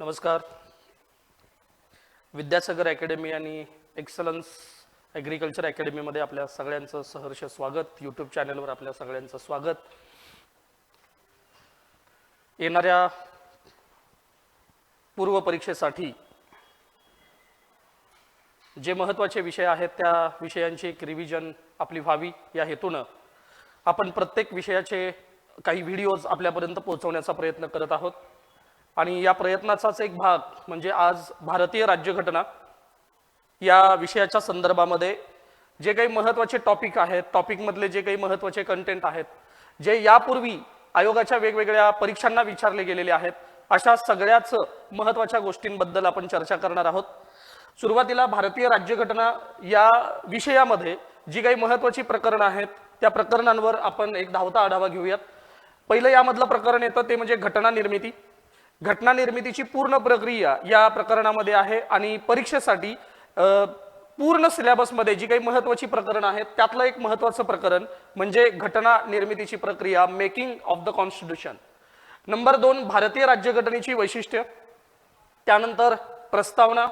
नमस्कार. विद्यासागर अकॅडमी आणि excellence agriculture अकॅडमीमध्ये आपल्या सगळ्यांचं सहर्ष स्वागत. यूट्यूब चॅनलवर आपल्या सगळ्यांचं स्वागत. येणाऱ्या पूर्व परीक्षेसाठी जे महत्त्वाचे विषय आहेत त्या विषयांची एक रिव्हिजन आपली व्हावी या हेतूनं आपण प्रत्येक विषयाचे काही व्हिडिओज आपल्यापर्यंत पोहोचवण्याचा प्रयत्न करत आहोत. आणि या प्रयत्नाचाच एक भाग म्हणजे आज भारतीय राज्यघटना या विषयाच्या संदर्भामध्ये जे काही महत्त्वाचे टॉपिक आहेत, टॉपिकमधले जे काही महत्त्वाचे कंटेंट आहेत, जे यापूर्वी आयोगाच्या वेगवेगळ्या परीक्षांना विचारले गेलेले आहेत, अशा सगळ्याच महत्त्वाच्या गोष्टींबद्दल आपण चर्चा करणार आहोत. सुरुवातीला भारतीय राज्यघटना या विषयामध्ये जी काही महत्त्वाची प्रकरणं आहेत त्या प्रकरणांवर आपण एक धावता आढावा घेऊयात. पहिलं यामधलं प्रकरण येतं ते म्हणजे घटना निर्मिती. घटना निर्मितीची पूर्ण प्रक्रिया या प्रकरणामध्ये आहे आणि परीक्षेसाठी पूर्ण सिलेबसमध्ये जी काही महत्त्वाची प्रकरणं आहेत त्यातलं एक महत्त्वाचं प्रकरण म्हणजे घटना निर्मितीची प्रक्रिया, making of the constitution. Number 2 भारतीय राज्यघटनेची वैशिष्ट्य, त्यानंतर प्रस्तावना,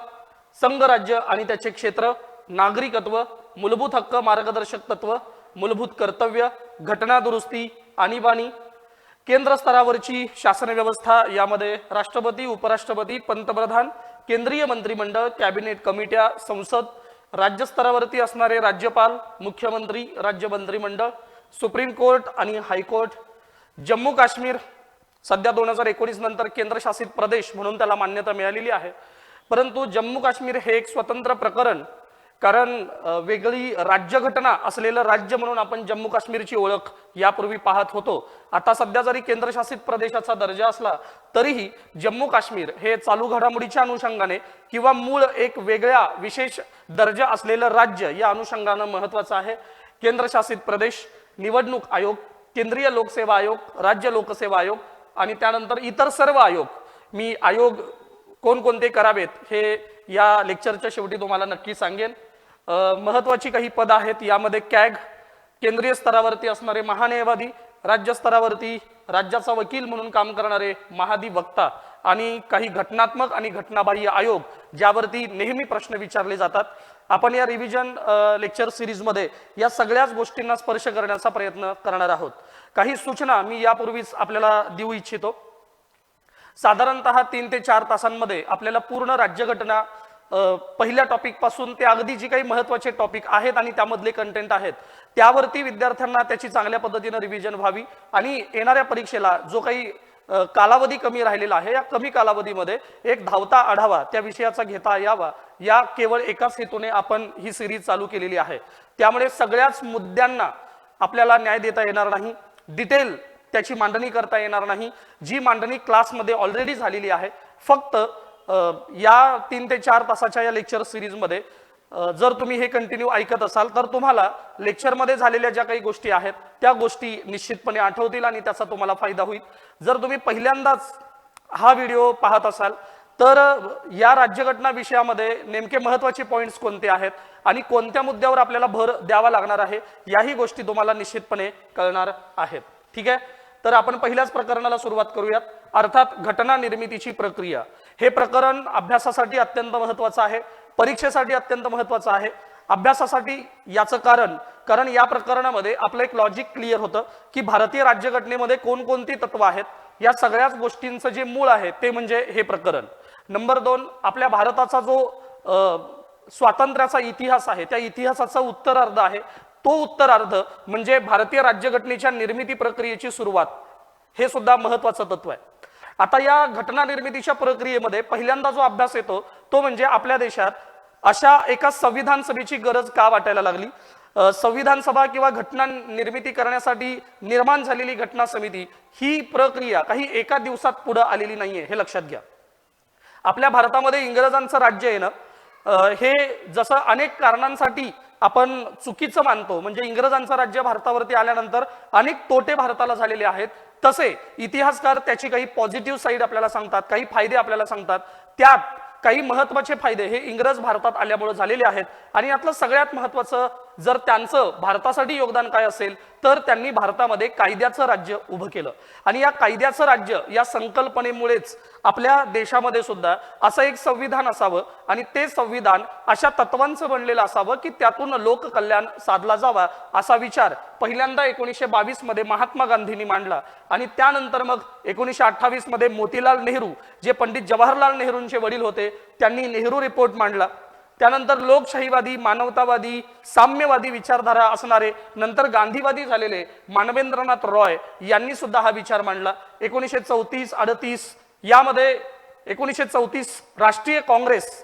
संघराज्य आणि त्याचे क्षेत्र, नागरिकत्व, मूलभूत हक्क मार्गदर्शक तत्व, मूलभूत कर्तव्य, घटना दुरुस्ती, आणीबाणी, केंद्र स्तरावरची शासन व्यवस्था, यामध्ये राष्ट्रपती, उपराष्ट्रपती, पंतप्रधान, केंद्रीय मंत्रिमंडळ, कॅबिनेट कमिट्या, संसद, राज्य स्तरावरती असणारे राज्यपाल, मुख्यमंत्री, राज्य मंत्रिमंडळ, सुप्रीम कोर्ट आणि हायकोर्ट. जम्मू काश्मीर सध्या 2019 नंतर केंद्रशासित प्रदेश म्हणून त्याला मान्यता मिळालेली आहे, परंतु जम्मू काश्मीर हे एक स्वतंत्र प्रकरण, कारण वेगळी राज्यघटना असलेलं राज्य म्हणून आपण जम्मू काश्मीरची ओळख यापूर्वी पाहत होतो. आता सध्या जरी केंद्रशासित प्रदेशाचा दर्जा असला तरीही जम्मू काश्मीर हे चालू घडामोडीच्या अनुषंगाने किंवा मूळ एक वेगळ्या विशेष दर्जा असलेलं राज्य या अनुषंगाने महत्त्वाचं आहे. केंद्रशासित प्रदेश, निवडणूक आयोग, केंद्रीय लोकसेवा आयोग, राज्य लोकसेवा आयोग आणि त्यानंतर इतर सर्व आयोग. मी आयोग कोणकोणते करावेत हे या लेक्चरच्या शेवटी तुम्हाला नक्की सांगेन. महत्त्वाची काही पद आहेत यामध्ये कॅग, केंद्रीय स्तरावरती असणारे महान्यायवादी, राज्य स्तरावरती राज्याचा वकील म्हणून काम करणारे महाधिवक्ता आणि काही घटनात्मक आणि घटनाबाह्य आयोग ज्यावरती नेहमी प्रश्न विचारले जातात. आपण या रिव्हिजन लेक्चर सिरीजमध्ये या सगळ्याच गोष्टींना स्पर्श करण्याचा प्रयत्न करणार आहोत. काही सूचना मी यापूर्वीच आपल्याला देऊ इच्छितो. साधारणतः 3 ते 4 तासांमध्ये आपल्याला पूर्ण राज्यघटना पहिल्या टॉपिक पासून ते अगदी जी काही महत्त्वाचे टॉपिक आहेत आणि त्यामधले कंटेंट आहेत त्यावरती विद्यार्थ्यांना त्याची चांगल्या पद्धतीने रिव्हिजन व्हावी आणि येणाऱ्या परीक्षेला जो काही कालावधी कमी राहिलेला आहे या कमी कालावधीमध्ये एक धावता आढावा त्या विषयाचा घेता यावा या केवळ एकाच हेतूने आपण ही सिरीज चालू केलेली आहे. त्यामुळे सगळ्याच मुद्द्यांना आपल्याला न्याय देता येणार नाही, डिटेल त्याची मांडणी करता येणार नाही. जी मांडणी क्लासमध्ये ऑलरेडी झालेली आहे. फक्त या 3 ते 4 तासाच्या या लेक्चर सिरीजमध्ये जर तुम्ही हे कंटिन्यू ऐकत असाल तर तुम्हाला लेक्चरमध्ये झालेल्या ज्या काही गोष्टी आहेत त्या गोष्टी निश्चितपणे आठवतील आणि त्याचा तुम्हाला फायदा होईल. जर तुम्ही पहिल्यांदाच हा व्हिडिओ पाहत असाल तर या राज्यघटना विषयामध्ये नेमके महत्त्वाचे पॉइंट्स कोणते आहेत आणि कोणत्या मुद्द्यावर आपल्याला भर द्यावा लागणार आहे याही गोष्टी तुम्हाला निश्चितपणे कळणार आहेत. ठीक आहे, तर आपण पहिल्याच प्रकरणाला सुरुवात करूयात. अर्थात घटना निर्मितीची प्रक्रिया. हे प्रकरण अभ्यासासाठी अत्यंत महत्त्वाचं आहे, परीक्षेसाठी अत्यंत महत्त्वाचं आहे. अभ्यासासाठी याचं कारण या प्रकरणामध्ये आपलं एक लॉजिक क्लिअर होतं की भारतीय राज्यघटनेमध्ये कोणकोणती तत्व आहेत या सगळ्याच गोष्टींचं जे मूळ आहे ते म्हणजे हे प्रकरण. नंबर 2 आपल्या भारताचा जो स्वातंत्र्याचा इतिहास आहे त्या इतिहासाचा उत्तरार्ध आहे. तो उत्तरार्ध म्हणजे भारतीय राज्यघटनेच्या निर्मिती प्रक्रियेची सुरुवात, हे सुद्धा महत्त्वाचं तत्व आहे. आता या घटना निर्मितीच्या प्रक्रियेमध्ये पहिल्यांदा जो अभ्यास येतो तो म्हणजे आपल्या देशात अशा एका संविधान सभेची गरज का वाटायला लागली. संविधान सभा किंवा घटना निर्मिती करण्यासाठी निर्माण झालेली घटना समिती ही प्रक्रिया काही एका दिवसात पुढे आलेली नाहीये, हे लक्षात घ्या. आपल्या भारतामध्ये इंग्रजांचं राज्य आहे ना, हे जसं अनेक कारणांसाठी आपण चुकीचं मानतो, म्हणजे इंग्रजांचं राज्य भारतावरती आल्यानंतर अनेक तोटे भारताला झालेले आहेत, तसे इतिहासकार त्याची काही पॉझिटिव्ह साईड आपल्याला सांगतात, काही फायदे आपल्याला सांगतात. त्यात काही महत्त्वाचे फायदे हे इंग्रज भारतात आल्यामुळे झालेले आहेत आणि यातलं सगळ्यात महत्त्वाचं जर त्यांचं भारतासाठी योगदान काय असेल तर त्यांनी भारतामध्ये कायद्याचं राज्य उभं केलं आणि या कायद्याचं राज्य या संकल्पनेमुळेच आपल्या देशामध्ये सुद्धा असं एक संविधान असावं आणि ते संविधान अशा तत्वांचं बनलेलं असावं की त्यातून लोककल्याण साधला जावा असा विचार पहिल्यांदा 1922 मध्ये महात्मा गांधींनी मांडला आणि त्यानंतर मग 1928 मध्ये मोतीलाल नेहरू जे पंडित जवाहरलाल नेहरूंचे वडील होते त्यांनी नेहरू रिपोर्ट मांडला। त्यानंतर लोकशाहीवादी मानवतावादी साम्यवादी विचारधारा असणारे नंतर गांधीवादी झालेले मानवेंद्रनाथ रॉय यांनी सुद्धा हा विचार मांडला। 1934-38 यामध्ये 1934 राष्ट्रीय काँग्रेस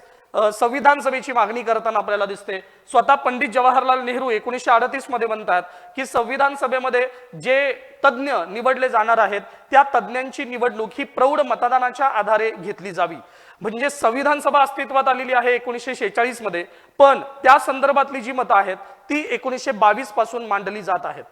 संविधान सभेची मागणी करताना आपल्याला दिसते। स्वतः पंडित जवाहरलाल नेहरू 1938 मध्ये म्हणतात की संविधान सभेमध्ये जे तज्ञ निवडले जाणार आहेत त्या तज्ञांची निवडणूक ही प्रौढ मतदानाच्या आधारे घेतली जावी। म्हणजे संविधान सभा अस्तित्वात आलेली आहे 1946 मध्ये, पण त्या संदर्भातली जी मतं आहेत ती 1922 पासून मांडली जात आहेत।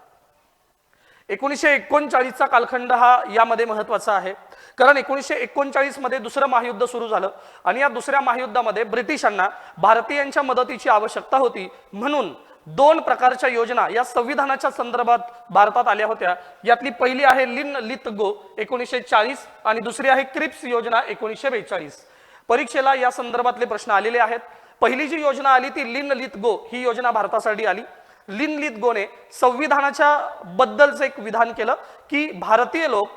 1939 चा कालखंड हा यामध्ये महत्वाचा आहे कारण 1939 मध्ये दुसरं महायुद्ध सुरू झालं आणि या दुसऱ्या महायुद्धामध्ये ब्रिटिशांना भारतीयांच्या मदतीची आवश्यकता होती म्हणून दोन प्रकारच्या योजना या संविधानाच्या संदर्भात भारतात आल्या होत्या। यातली पहिली आहे लिन लित गो 1940 आणि दुसरी आहे क्रिप्स योजना 1942। परीक्षेला या संदर्भातले प्रश्न आलेले आहेत। पहिली जी योजना आली ती लिन लित गो ही योजना भारतासाठी आली। लिन लित गोने संविधानाच्या बद्दलचं एक विधान केलं की भारतीय लोक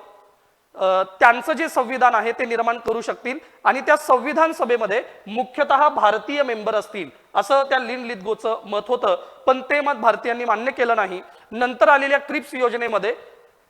त्यांचं जे संविधान आहे ते निर्माण करू शकतील आणि त्या संविधान सभेमध्ये मुख्यतः भारतीय मेंबर असतील असं त्या लिन लित गोचं मत होतं, पण ते मत भारतीयांनी मान्य केलं नाही। नंतर आलेल्या क्रिप्स योजनेमध्ये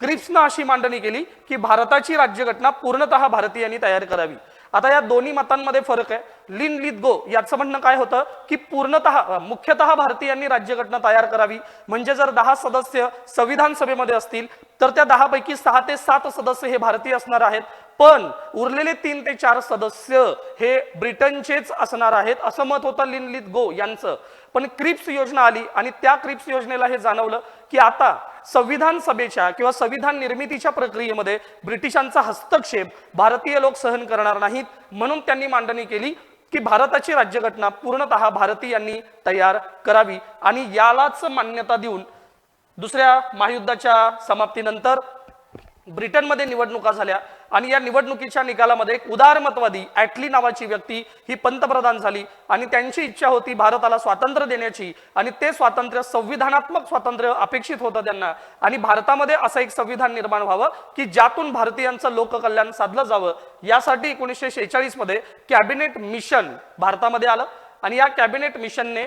क्रिप्सनं अशी मांडणी केली की भारताची राज्यघटना पूर्णतः भारतीयांनी तयार करावी। आता या दोन्ही मतांमध्ये फरक आहे। लिन लित गो याचं म्हणणं काय होतं की पूर्णतः मुख्यतः भारतीयांनी राज्यघटना तयार करावी, म्हणजे जर 10 सदस्य संविधान सभेमध्ये असतील तर त्या 10 पैकी 6 ते 7 सदस्य हे भारतीय असणार आहेत, पण उरलेले 3 ते 4 सदस्य हे ब्रिटनचेच असणार आहेत असं मत होतं लिन लित गो यांचं। पण क्रिप्स योजना आली आणि त्या क्रिप्स योजनेला हे जाणवलं की आता संविधान सभेच्या किंवा संविधान निर्मितीच्या प्रक्रियेमध्ये ब्रिटिशांचा हस्तक्षेप भारतीय लोक सहन करणार नाहीत, म्हणून त्यांनी मांडणी केली की भारताची राज्यघटना पूर्णतः भारतीयांनी तयार करावी आणि यालाच मान्यता देऊन दुसऱ्या महायुद्धाच्या समाप्तीनंतर ब्रिटनमध्ये निवडणुका झाल्या आणि या निवडणुकीच्या निकालामध्ये एक उदारमतवादी ॲटली नावाची व्यक्ती ही पंतप्रधान झाली आणि त्यांची इच्छा होती भारताला स्वातंत्र्य देण्याची आणि ते स्वातंत्र्य संविधानात्मक स्वातंत्र्य अपेक्षित होतं त्यांना आणि भारतामध्ये असं एक संविधान निर्माण व्हावं की ज्यातून भारतीयांचं लोककल्याण साधलं जावं। यासाठी 1946 मध्ये कॅबिनेट मिशन भारतामध्ये आलं आणि या कॅबिनेट मिशनने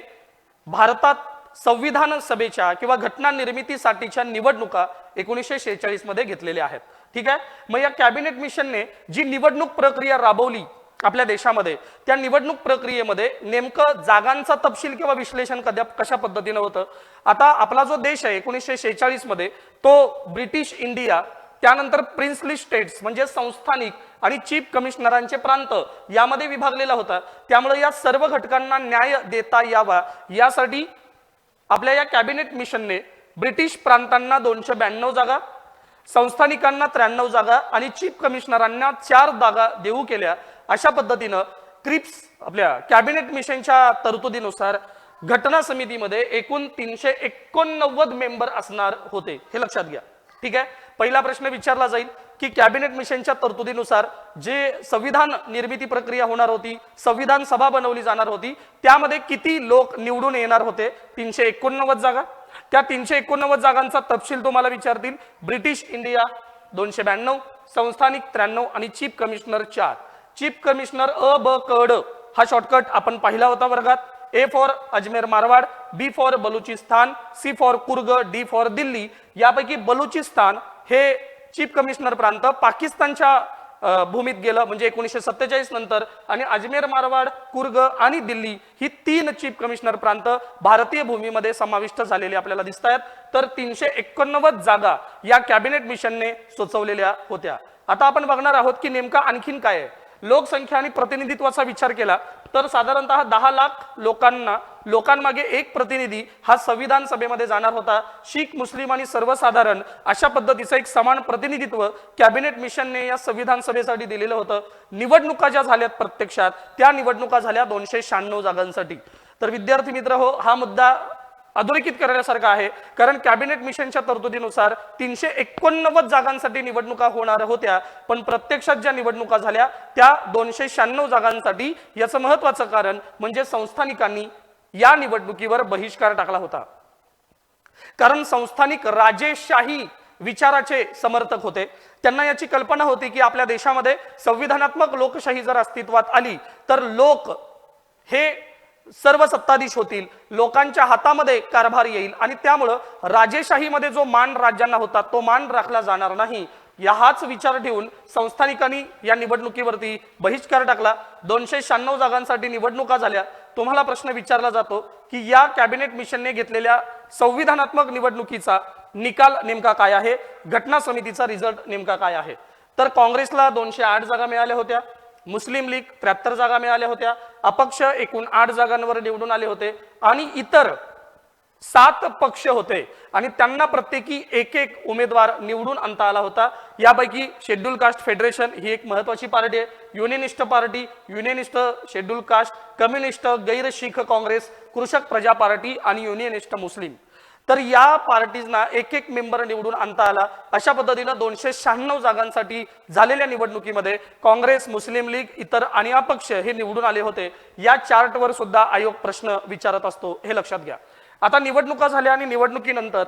भारतात संविधान सभेच्या किंवा घटना निर्मितीसाठीच्या निवडणुका 1946 मध्ये घेतलेल्या आहेत। ठीक आहे, मग या कॅबिनेट मिशनने जी निवडणूक प्रक्रिया राबवली आपल्या देशामध्ये त्या निवडणूक प्रक्रियेमध्ये नेमकं जागांचा तपशील किंवा विश्लेषण कशा पद्धतीने होतं। आता आपला जो देश आहे 1946 मध्ये तो ब्रिटिश इंडिया त्यानंतर प्रिन्सली स्टेट्स म्हणजे संस्थानिक आणि चीफ कमिशनरांचे प्रांत यामध्ये विभागलेला होता। त्यामुळे या सर्व घटकांना न्याय देता यावा यासाठी आपल्या या कॅबिनेट मिशनने ब्रिटिश प्रांतांना 292 जागा, संस्थानिकांना 93 जागा आणि चीफ कमिशनरांना 4 जागा देऊ केल्या। अशा पद्धतीनं क्रिप्स आपल्या कॅबिनेट मिशनच्या तरतुदीनुसार घटना समितीमध्ये एकूण 389 मेंबर असणार होते, हे लक्षात घ्या। ठीक आहे, पहिला प्रश्न विचारला जाईल की कॅबिनेट मिशनच्या तरतुदीनुसार जे संविधान निर्मिती प्रक्रिया होणार होती, संविधान सभा बनवली जाणार होती, त्यामध्ये किती लोक निवडून येणार होते? 389 जागा। त्या 389 जागांचा तपशील तुम्हाला विचारतील। ब्रिटिश इंडिया 292, संस्थानिक 93 आणि चीफ कमिशनर 4। चीफ कमिशनर अ ब क ड हा शॉर्टकट आपण पाहिला होता वर्गात। A for Ajmer Marwar, B for Baluchistan, C for Coorg, D for Delhi. यापैकी बलुचिस्तान हे चीफ कमिशनर प्रांत पाकिस्तानच्या भूमीत गेलं म्हणजे 1947 नंतर, आणि अजमेर मारवाड, कुर्ग आणि दिल्ली ही 3 चीफ कमिशनर प्रांत भारतीय भूमीमध्ये समाविष्ट झालेले आपल्याला दिसत आहेत। तर 389 जागा या कॅबिनेट मिशनने सुचवलेल्या होत्या। आता आपण बघणार आहोत की नेमका आणखीन काय आहे। लोकसंख्या आणि प्रतिनिधित्वाचा विचार केला तर साधारणतः 10 लाख लोकांमागे एक प्रतिनिधी हा संविधान सभेमध्ये जाणार होता। शीख, मुस्लिम आणि सर्वसाधारण अशा पद्धतीचं एक समान प्रतिनिधित्व कॅबिनेट मिशनने या संविधान सभेसाठी दिलेलं होतं। निवडणुका ज्या झाल्यात प्रत्यक्षात त्या निवडणुका झाल्या 296 जागांसाठी। तर विद्यार्थी मित्र हो, हा मुद्दा अधोरेखित करण्यासारखं आहे, कारण कॅबिनेट मिशनच्या तरतुदीनुसार 389 जागांसाठी निवडणुका होणार होत्या, पण प्रत्यक्षात ज्या निवडणुका झाल्या त्या 296 जागांसाठी. याचं महत्वाचं कारण म्हणजे संस्थानिकांनी या निवडणुकीवर बहिष्कार टाकला होता, कारण संस्थानिक राजेशाही विचाराचे समर्थक होते. त्यांना याची कल्पना होती की आपल्या देशामध्ये संविधानात्मक लोकशाही जर अस्तित्वात आली तर लोक हे सर्व सत्ताधीश होतील, लोकांच्या हातामध्ये कारभार येईल आणि त्यामुळं राजेशाहीमध्ये जो मान राज्यांना होता तो मान राखला जाणार नाही. हाच विचार ठेवून संस्थानिकांनी या निवडणुकीवरती बहिष्कार टाकला. 296 जागांसाठी निवडणुका झाल्या. तुम्हाला प्रश्न विचारला जातो की या कॅबिनेट मिशनने घेतलेल्या संविधानात्मक निवडणुकीचा निकाल नेमका काय आहे, घटना समितीचा रिझल्ट नेमका काय आहे. तर काँग्रेसला 208 जागा मिळाल्या होत्या, मुस्लिम लीग 73 जागा मिळाल्या होत्या, अपक्ष एकूण 8 जागांवर निवडून आले होते आणि इतर 7 पक्ष होते आणि त्यांना प्रत्येकी एक उमेदवार निवडून आणता आला होता. यापैकी शेड्यूल कास्ट फेडरेशन ही एक महत्वाची पार्टी आहे, unionist party, unionist schedule caste, communist, गैर शीख काँग्रेस, कृषक प्रजा पार्टी आणि युनियनिस्ट मुस्लिम. तर या पार्टीजना एक मेंबर निवडून आणता आला. अशा पद्धतीने 296 जागांसाठी झालेल्या निवडणुकीमध्ये काँग्रेस, मुस्लिम लीग, इतर आणि अपक्ष हे निवडून आले होते. या चार्टवर सुद्धा आयोग प्रश्न विचारत असतो, हे लक्षात घ्या. आता निवडणुका झाल्या आणि निवडणुकीनंतर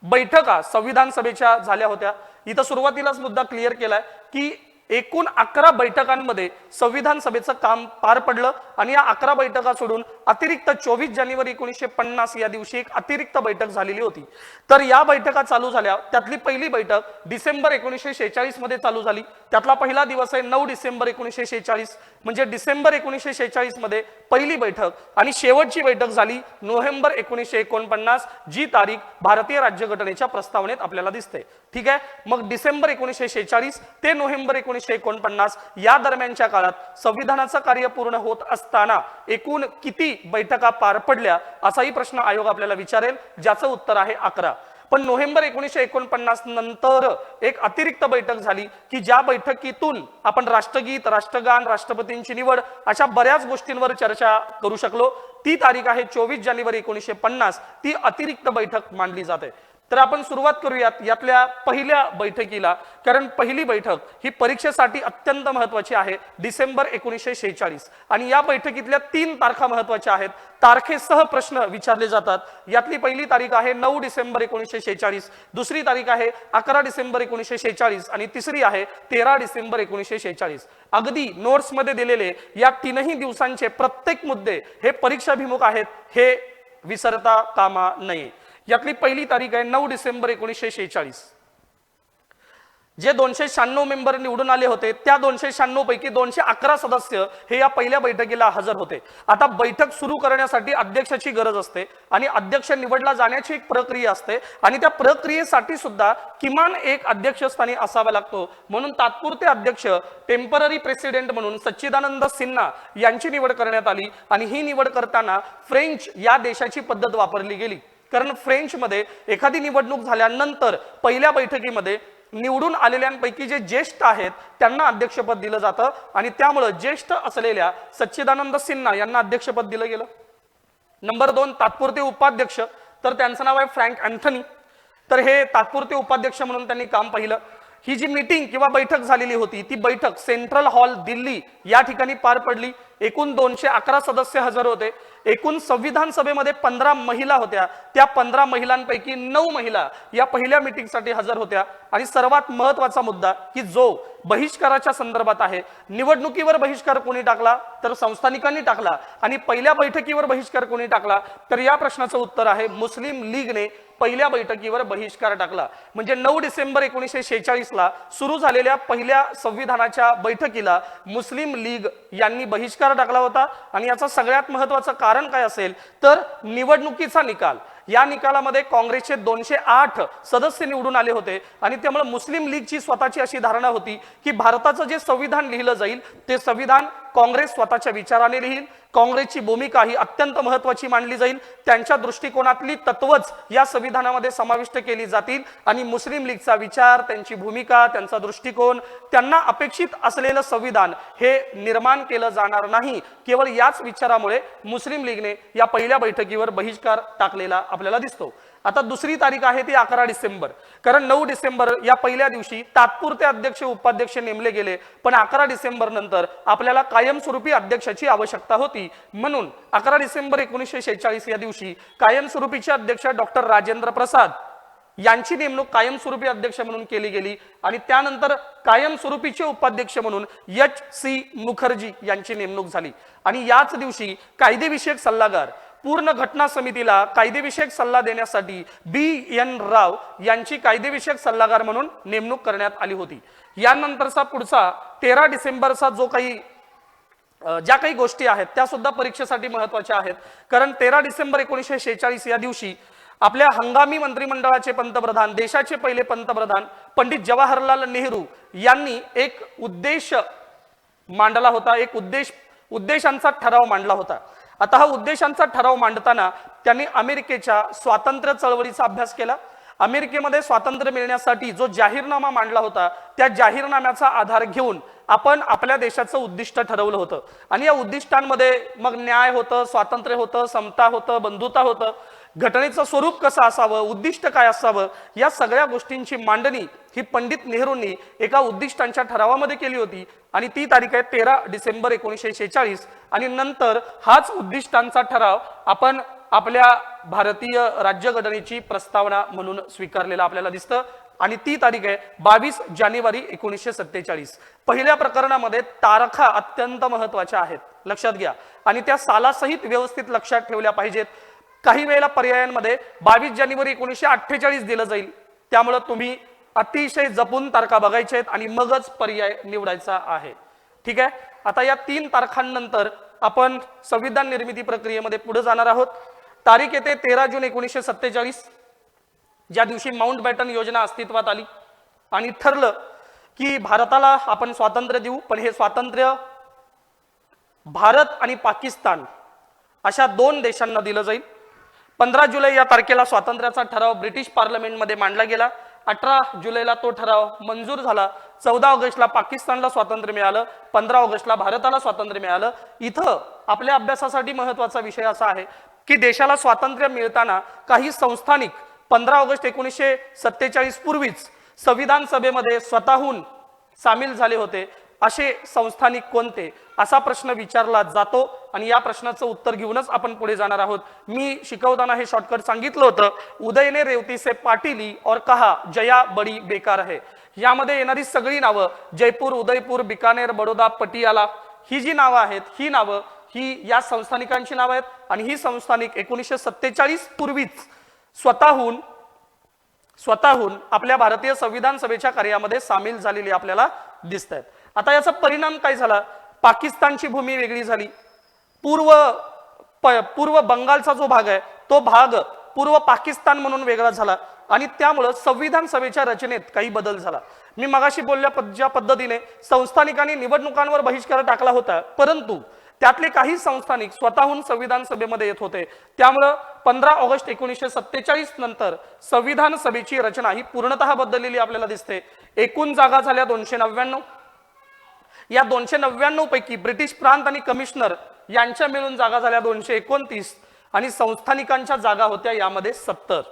बैठका संविधान सभेच्या झाल्या होत्या. इथं सुरुवातीलाच मुद्दा क्लिअर केलाय की एकूण 11 बैठकांमध्ये संविधान सभेचं काम पार पडलं आणि या 11 बैठका सोडून अतिरिक्त 24 जानेवारी 1950 या दिवशी एक अतिरिक्त बैठक झालेली होती. तर या बैठका चालू झाल्या. त्यातली पहिली बैठक डिसेंबर 1946 मध्ये चालू झाली. त्यातला पहिला दिवस आहे 9 डिसेंबर 1946, म्हणजे डिसेंबर 1946 मध्ये पहिली बैठक आणि शेवटची बैठक झाली नोव्हेंबर 1949, जी तारीख भारतीय राज्यघटनेच्या प्रस्तावनेत आपल्याला दिसते. ठीक आहे. मग डिसेंबर 1946 ते नोव्हेंबर 1949 या दरम्यानच्या काळात संविधानाचं कार्य पूर्ण होत असताना एकूण किती बैठका पार पडल्या असाही प्रश्न आयोग आपल्याला विचारेल, ज्याचं उत्तर आहे 11. पण नोव्हेंबर 1949 नंतर एक अतिरिक्त बैठक झाली की ज्या बैठकीतून आपण राष्ट्रगीत, राष्ट्रगान, राष्ट्रपतींची निवड अशा बऱ्याच गोष्टींवर चर्चा करू शकलो. ती तारीख आहे 24 जानेवारी 1950. ती अतिरिक्त बैठक मांडली जाते. तर आपण सुरुवात करूयात यातल्या पहिल्या बैठकीला, कारण पहिली बैठक ही परीक्षेसाठी अत्यंत महत्वाची आहे, डिसेंबर 1946. आणि या बैठकीतल्या 3 तारखा महत्वाच्या आहेत. तारखेसह प्रश्न विचारले जातात. यातली पहिली तारीख आहे 9 डिसेंबर 1946, दुसरी तारीख आहे 11 डिसेंबर 1946 आणि तिसरी आहे 13 डिसेंबर 1946. अगदी नोट्स मध्ये दिलेले या 3ही दिवसांचे प्रत्येक मुद्दे हे परीक्षाभिमुख आहेत, हे विसरता कामा नये. यातली पहिली तारीख आहे 9 डिसेंबर 1946. जे 296 मेंबर निवडून आले होते त्या 296 पैकी 211 सदस्य हे या पहिल्या बैठकीला हजर होते. आता बैठक सुरू करण्यासाठी अध्यक्षाची गरज असते आणि अध्यक्ष निवडला जाण्याची एक प्रक्रिया असते आणि त्या प्रक्रियेसाठी सुद्धा किमान एक अध्यक्षस्थानी असावा लागतो. म्हणून तात्पुरते अध्यक्ष, टेम्पररी प्रेसिडेंट म्हणून सच्चिदानंद सिन्हा यांची निवड करण्यात आली आणि ही निवड करताना फ्रेंच या देशाची पद्धत वापरली गेली. कारण फ्रेंचमध्ये एखादी निवडणूक झाल्यानंतर पहिल्या बैठकीमध्ये निवडून आलेल्यांपैकी जे ज्येष्ठ आहेत त्यांना अध्यक्षपद दिलं जातं आणि त्यामुळे ज्येष्ठ असलेल्या सच्चिदानंद सिन्हा यांना अध्यक्षपद दिलं गेलं. नंबर 2, तात्पुरते उपाध्यक्ष, तर त्यांचं नाव आहे फ्रँक अँथनी. तर हे तात्पुरते उपाध्यक्ष म्हणून त्यांनी काम पाहिलं. ही जी मीटिंग किंवा बैठक झालेली होती ती बैठक सेंट्रल हॉल दिल्ली या ठिकाणी पार पडली. एकूण 211 सदस्य हजर होते. एकूण संविधान सभेमध्ये 15 महिला होत्या. त्या 15 महिलांपैकी 9 महिला या पहिल्या मीटिंगसाठी हजर होत्या. आणि सर्वात महत्वाचा मुद्दा की जो बहिष्काराच्या संदर्भात आहे, निवडणुकीवर बहिष्कार कोणी टाकला तर संस्थानिकांनी टाकला आणि पहिल्या बैठकीवर बहिष्कार कोणी टाकला तर या प्रश्नाचं उत्तर आहे मुस्लिम लीगने पहिल्या बैठकीवर बहिष्कार टाकला. म्हणजे 9 डिसेंबर 1946 ला सुरू झालेल्या पहिल्या संविधानाच्या बैठकीला मुस्लिम लीग यांनी बहिष्कार टाकला होता. आणि याचं सगळ्यात महत्वाचं कारण काय असेल तर निवडणुकीचा निकाल. या निकालामध्ये काँग्रेसचे 208 सदस्य निवडून आले होते आणि त्यामुळे मुस्लिम लीगची स्वतःची अशी धारणा होती की भारताचं जे संविधान लिहिलं जाईल ते संविधान काँग्रेस स्वतःच्या विचाराने लिहिल, काँग्रेसची भूमिका ही अत्यंत महत्त्वाची मानली जाईल। त्यांच्या दृष्टिकोनातली तत्वच या संविधानामध्ये समाविष्ट केली जातील आणि मुस्लिम लीगचा विचार, त्यांची भूमिका, त्यांचा दृष्टिकोन, त्यांना अपेक्षित असलेलं संविधान हे निर्माण केलं जाणार नाही। केवळ याच विचारामुळे मुस्लिम लीगने या पहिल्या बैठकीवर बहिष्कार टाकलेला आपल्याला दिसतो। आता दुसरी तारीख आहे ती 11 डिसेंबर, कारण 9 डिसेंबर या पहिल्या दिवशी तात्पुरते अध्यक्ष उपाध्यक्ष नेमले गेले, पण 11 डिसेंबर नंतर आपल्याला कायमस्वरूपी अध्यक्षाची आवश्यकता होती। म्हणून 11 डिसेंबर 1946 या दिवशी कायमस्वरूपीचे अध्यक्ष डॉक्टर राजेंद्र प्रसाद यांची नेमणूक कायमस्वरूपी अध्यक्ष म्हणून केली गेली आणि त्यानंतर कायमस्वरूपीचे उपाध्यक्ष म्हणून एच.सी. मुखर्जी यांची नेमणूक झाली। आणि याच दिवशी कायदेविषयक सल्लागार पूर्ण घटना समितीला कायदेविषयक सल्ला देण्यासाठी B.N. राव यांची कायदेविषयक सल्लागार म्हणून नेमणूक करण्यात आली होती। यानंतरचा पुढचा 13 डिसेंबरचा जो काही ज्या काही गोष्टी आहेत त्या सुद्धा परीक्षेसाठी महत्त्वाच्या आहेत, कारण 13 डिसेंबर 1946 या दिवशी आपल्या हंगामी मंत्रिमंडळाचे पंतप्रधान, देशाचे पहिले पंतप्रधान पंडित जवाहरलाल नेहरू यांनी एक उद्देश मांडला होता, एक उद्देशांचा ठराव मांडला होता। आता हा उद्देशांचा ठराव मांडताना त्यांनी अमेरिकेच्या स्वातंत्र्य चळवळीचा अभ्यास केला। अमेरिकेमध्ये स्वातंत्र्य मिळण्यासाठी जो जाहीरनामा मांडला होता त्या जाहीरनाम्याचा आधार घेऊन आपण आपल्या देशाचं उद्दिष्ट ठरवलं होतं आणि या उद्दिष्टांमध्ये मग न्याय होतं, स्वातंत्र्य होतं, समता होतं, बंधुता होतं, घटनेचं स्वरूप कसं असावं, उद्दिष्ट काय असावं, या सगळ्या गोष्टींची मांडणी ही पंडित नेहरूंनी एका उद्दिष्टांच्या ठरावामध्ये केली होती आणि ती तारीख आहे 13 डिसेंबर 1946 आणि नंतर हाच उद्दिष्टांचा ठराव आपण आपल्या भारतीय राज्यघटनेची प्रस्तावना म्हणून स्वीकारलेला आपल्याला दिसतं आणि ती तारीख आहे 22 जानेवारी 1947। पहिल्या प्रकरणामध्ये तारखा अत्यंत महत्त्वाच्या आहेत, लक्षात घ्या आणि त्या सालासहित व्यवस्थित लक्षात ठेवल्या पाहिजेत। काही वेळेला पर्यायांमध्ये 22 जानेवारी 1948 दिलं जाईल, त्यामुळे तुम्ही अतिशय जपून तारखा बघायच्या आहेत आणि मगच पर्याय निवडायचा आहे। ठीक आहे, आता या 3 तारखांनंतर आपण संविधान निर्मिती प्रक्रियेमध्ये पुढे जाणार आहोत। तारीख येते 13 जून 1947, ज्या दिवशी माउंट बॅटन योजना अस्तित्वात आली आणि ठरलं की भारताला आपण स्वातंत्र्य देऊ, पण हे स्वातंत्र्य भारत आणि पाकिस्तान अशा 2 देशांना दिलं जाईल। 15 जुलै या तारखेला स्वातंत्र्याचा ठराव ब्रिटिश पार्लमेंटमध्ये मांडला गेला। 18 जुलैला तो ठराव मंजूर झाला। 14 ऑगस्टला पाकिस्तानला स्वातंत्र्य मिळालं, 15 ऑगस्टला भारताला स्वातंत्र्य मिळालं। इथं आपल्या अभ्यासासाठी महत्त्वाचा विषय असा आहे की देशाला स्वातंत्र्य मिळताना काही संस्थानिक 15 ऑगस्ट 1947 पूर्वीच संविधान सभेमध्ये स्वतःहून सामील झाले होते, असे संस्थानिक कोणते, असा प्रश्न विचारला जातो आणि या प्रश्नाचं उत्तर घेऊनच आपण पुढे जाणार आहोत। मी शिकवताना हे शॉर्टकट सांगितलं होतं, उदय ने रेवती से पाटीली और कहा जया बड़ी बेकार है। यामध्ये येणारी सगळी नावं जयपूर, उदयपूर, बिकानेर, बडोदा, पटियाला ही जी नावं आहेत ही नावं ही या संस्थानिकांची नावं आहेत आणि ही संस्थानिक 1947 पूर्वीच स्वतःहून आपल्या भारतीय संविधान सभेच्या कार्यामध्ये सामील झालेली आपल्याला दिसत आहेत। आता याचा परिणाम काय झाला, पाकिस्तानची भूमी वेगळी झाली, पूर्व बंगालचा जो भाग आहे तो भाग पूर्व पाकिस्तान म्हणून वेगळा झाला आणि त्यामुळे संविधान सभेच्या रचनेत काही बदल झाला। मी मगाशी बोलल्या ज्या पद्धतीने संस्थानिकांनी निवडणुकांवर बहिष्कार टाकला होता, परंतु त्यातले काही संस्थानिक स्वतःहून संविधान सभेमध्ये येत होते, त्यामुळे 15 ऑगस्ट 1947 नंतर संविधान सभेची रचना ही पूर्णतः बदललेली आपल्याला दिसते। एकूण जागा झाल्या 299, या 299 पैकी ब्रिटिश प्रांत आणि कमिशनर यांच्या मिळून जागा झाल्या 229 आणि संस्थानिकांच्या जागा होत्या यामध्ये 70।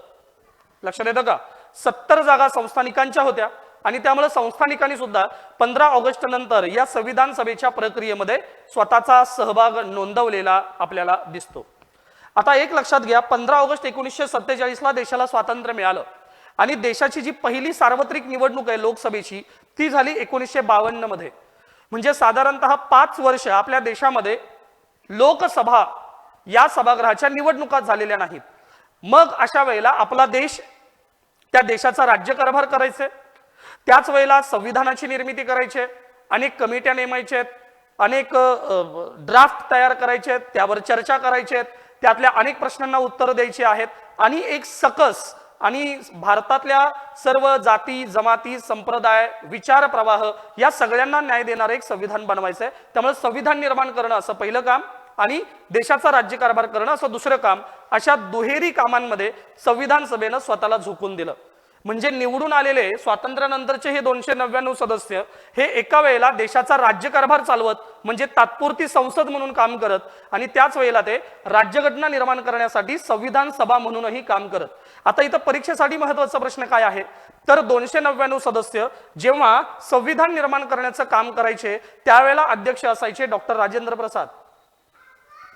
लक्षात येतं का, 70 जागा संस्थानिकांच्या होत्या आणि त्यामुळे संस्थानिकांनी सुद्धा 15 ऑगस्ट नंतर या संविधान सभेच्या प्रक्रियेमध्ये स्वतःचा सहभाग नोंदवलेला आपल्याला दिसतो। आता एक लक्षात घ्या, 15 ऑगस्ट 1947 ला देशाला स्वातंत्र्य मिळालं आणि देशाची जी पहिली सार्वत्रिक निवडणूक आहे लोकसभेची ती झाली 1952 मध्ये। म्हणजे साधारणतः 5 वर्ष आपल्या देशामध्ये लोकसभा या सभागृहाच्या निवडणुका झालेल्या नाहीत। मग अशा वेळेला आपला देश त्या देशाचा राज्यकारभार करायचे, त्याच वेळेला संविधानाची निर्मिती करायची, अनेक कमिट्या नेमायच्या, अनेक ड्राफ्ट तयार करायचे, त्यावर चर्चा करायची, त्यातल्या अनेक प्रश्नांना उत्तर द्यायची आहेत आणि एक सकस आणि भारतातल्या सर्व जाती जमाती संप्रदाय विचार प्रवाह या सगळ्यांना न्याय देणारे एक संविधान बनवायचं आहे। त्यामुळे संविधान निर्माण करणं असं पहिलं काम आणि देशाचा राज्यकारभार करणं असं दुसरं काम, अशा दुहेरी कामांमध्ये संविधान सभेनं स्वतःला झोकून दिलं. म्हणजे निवडून आलेले स्वातंत्र्यानंतरचे हे 299 सदस्य हे एका वेळेला देशाचा राज्यकारभार चालवत, म्हणजे तात्पुरती संसद म्हणून काम करत, आणि त्याच वेळेला ते राज्यघटना निर्माण करण्यासाठी संविधान सभा म्हणूनही काम करत. आता इथं परीक्षेसाठी महत्वाचा प्रश्न काय आहे, तर 299 सदस्य जेव्हा संविधान निर्माण करण्याचं काम करायचे त्यावेळेला अध्यक्ष असायचे डॉक्टर राजेंद्र प्रसाद.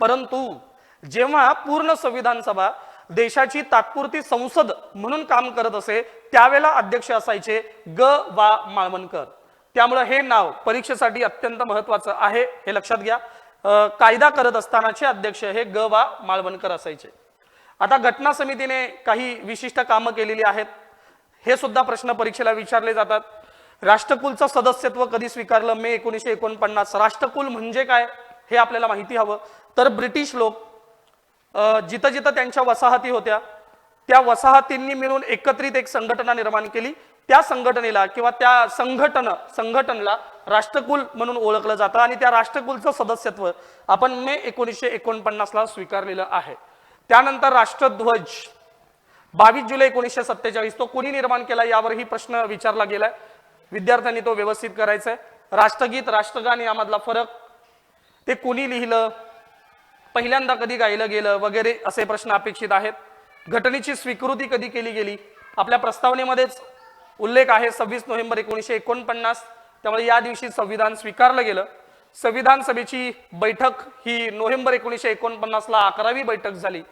परंतु जेव्हा पूर्ण संविधान सभा देशाची तात्पुरती संसद म्हणून काम करत असे त्यावेळेला अध्यक्ष असायचे ग.वा. माळवणकर. त्यामुळे हे नाव परीक्षेसाठी अत्यंत महत्वाचं आहे, हे लक्षात घ्या. कायदा करत असतानाचे अध्यक्ष हे ग.वा. माळवणकर असायचे. आता घटना समितीने काही विशिष्ट कामं केलेली आहेत, हे सुद्धा प्रश्न परीक्षेला विचारले जातात. राष्ट्रकुलचं सदस्यत्व कधी स्वीकारलं? मे 1949. राष्ट्रकुल म्हणजे काय हे आपल्याला माहिती हवं. तर ब्रिटिश लोक जिथं जिथं त्यांच्या वसाहती होत्या त्या वसाहतींनी मिळून एकत्रित एक संघटना निर्माण केली. त्या संघटनेला किंवा त्या संघटनला राष्ट्रकुल म्हणून ओळखलं जातं, आणि त्या राष्ट्रकुलचं सदस्यत्व आपण मे 1949 स्वीकारलेलं आहे. त्यानंतर राष्ट्रध्वज 22 जुलै 1947 तो कोणी निर्माण केला यावरही प्रश्न विचारला गेलाय, विद्यार्थ्यांनी तो व्यवस्थित करायचा आहे. राष्ट्रगीत राष्ट्रगान यामधला फरक, ते कोणी लिहिलं, पहिल्यांदा कधी गायलं गेलं वगैरे असे प्रश्न अपेक्षित आहेत. घटनेची स्वीकृती कधी केली गेली, आपल्या प्रस्तावनेमध्येच उल्लेख आहे 26 नोव्हेंबर 1949. त्यामुळे या दिवशी संविधान स्वीकारलं गेलं. संविधान सभेची बैठक ही नोव्हेंबर 1949 11वी बैठक झाली.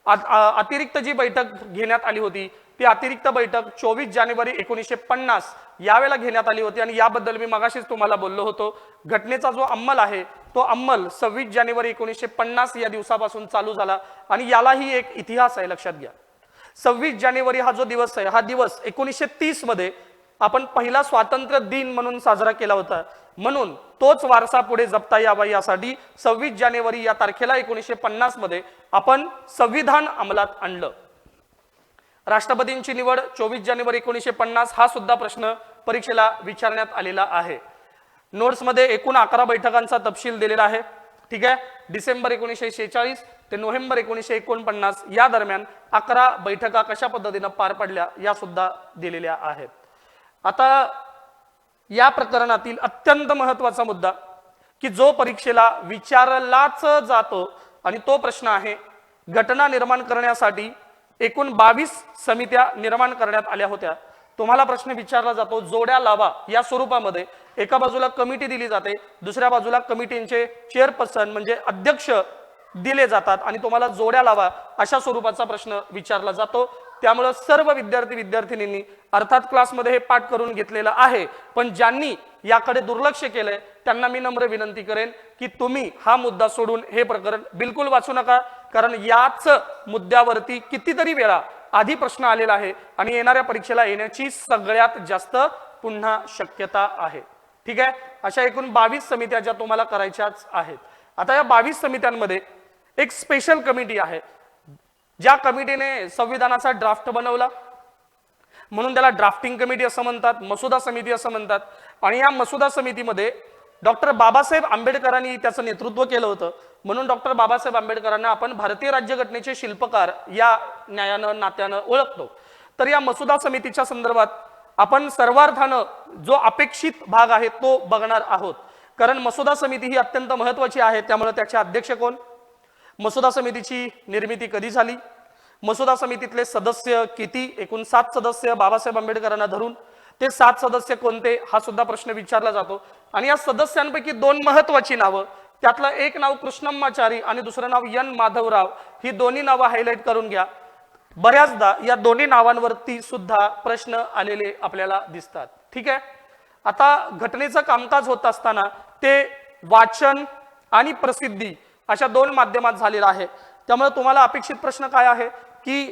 अतिरिक्त जी बैठक घेण्यात आली होती ती अतिरिक्त बैठक 24 जानेवारी 1950 यावेळेला घेण्यात आली होती, आणि याबद्दल मी मगाशीच तुम्हाला बोललो होतो. घटनेचा जो अंमल आहे तो अंमल 26 जानेवारी 1950 या दिवसापासून चालू झाला, आणि यालाही एक इतिहास आहे, लक्षात घ्या. 26 जानेवारी हा जो दिवस आहे, हा दिवस 1930 मध्ये आपण पहिला स्वातंत्र्य दिन म्हणून साजरा केला होता. म्हणून तोच वारसा पुढे जपता यावा यासाठी 26 जानेवारी या तारखेला 1950 मध्ये आपण संविधान अंमलात आणलं. राष्ट्रपतींची निवड 24 जानेवारी 1950 हा सुद्धा प्रश्न परीक्षेला विचारण्यात आलेला आहे. नोट्समध्ये एकूण 11 बैठकांचा तपशील दिलेला आहे. ठीक आहे. डिसेंबर 1946 ते नोव्हेंबर 1949 या दरम्यान 11 बैठका कशा पद्धतीने पार पडल्या या सुद्धा दिलेल्या आहेत. आता या प्रकरणातील अत्यंत महत्वाचा मुद्दा की जो परीक्षेला विचारलाच जातो आणि तो प्रश्न आहे, घटना निर्माण करण्यासाठी एकूण 22 समित्या निर्माण करण्यात आल्या होत्या. तुम्हाला प्रश्न विचारला जातो जोड्या लावा या स्वरूपामध्ये. एका बाजूला कमिटी दिली जाते, दुसऱ्या बाजूला कमिटीचे चेअरपर्सन म्हणजे अध्यक्ष दिले जातात, आणि तुम्हाला जोड्या लावा अशा स्वरूपाचा प्रश्न विचारला जातो. त्यामुळे सर्व विद्यार्थी-विद्यार्थिनींनी अर्थात क्लासमध्ये हे पाठ करून घेतलेलं आहे, पण ज्यांनी याकडे दुर्लक्ष केलंय त्यांना मी नम्र विनंती करेन की तुम्ही हा मुद्दा सोडून हे प्रकरण बिलकुल वाचू नका, कारण याच मुद्द्यावरती कितीतरी वेळा आधी प्रश्न आलेला आहे आणि येणाऱ्या परीक्षेला येण्याची सगळ्यात जास्त पुन्हा शक्यता आहे. ठीक आहे. अशा एकूण 22 समित्या ज्या तुम्हाला करायच्याच आहेत. आता या 22 समित्यांमध्ये एक स्पेशल कमिटी आहे, ज्या कमिटीने संविधानाचा ड्राफ्ट बनवला म्हणून त्याला ड्राफ्टिंग कमिटी असं म्हणतात, मसुदा समिती असं म्हणतात. आणि या मसुदा समितीमध्ये डॉक्टर बाबासाहेब आंबेडकरांनी त्याचं नेतृत्व केलं होतं, म्हणून डॉक्टर बाबासाहेब आंबेडकरांना आपण भारतीय राज्यघटनेचे शिल्पकार या न्यायानं नात्यानं ओळखतो. तर या मसुदा समितीच्या संदर्भात आपण सर्वार्थानं जो अपेक्षित भाग आहे तो बघणार आहोत, कारण मसुदा समिती ही अत्यंत महत्वाची आहे. त्यामुळे त्याचे अध्यक्ष कोण, मसुदा समितीची निर्मिती कधी झाली, मसुदा समितीतले सदस्य किती, एकूण 7 सदस्य बाबासाहेब आंबेडकरांना धरून, ते 7 सदस्य कोणते हा सुद्धा प्रश्न विचारला जातो. आणि या सदस्यांपैकी 2 महत्वाची नावं, त्यातलं एक नाव कृष्णम्माचारी आणि दुसरं नाव एन माधवराव, ही दोन्ही नावं हायलाइट करून घ्या. बऱ्याचदा या दोन्ही नावांवरती सुद्धा प्रश्न आलेले आपल्याला दिसतात. ठीक आहे. आता घटनेचं कामकाज होत असताना ते वाचन आणि प्रसिद्धी अशा 2 माध्यमात झालेला आहे. त्यामुळे तुम्हाला अपेक्षित प्रश्न काय आहे की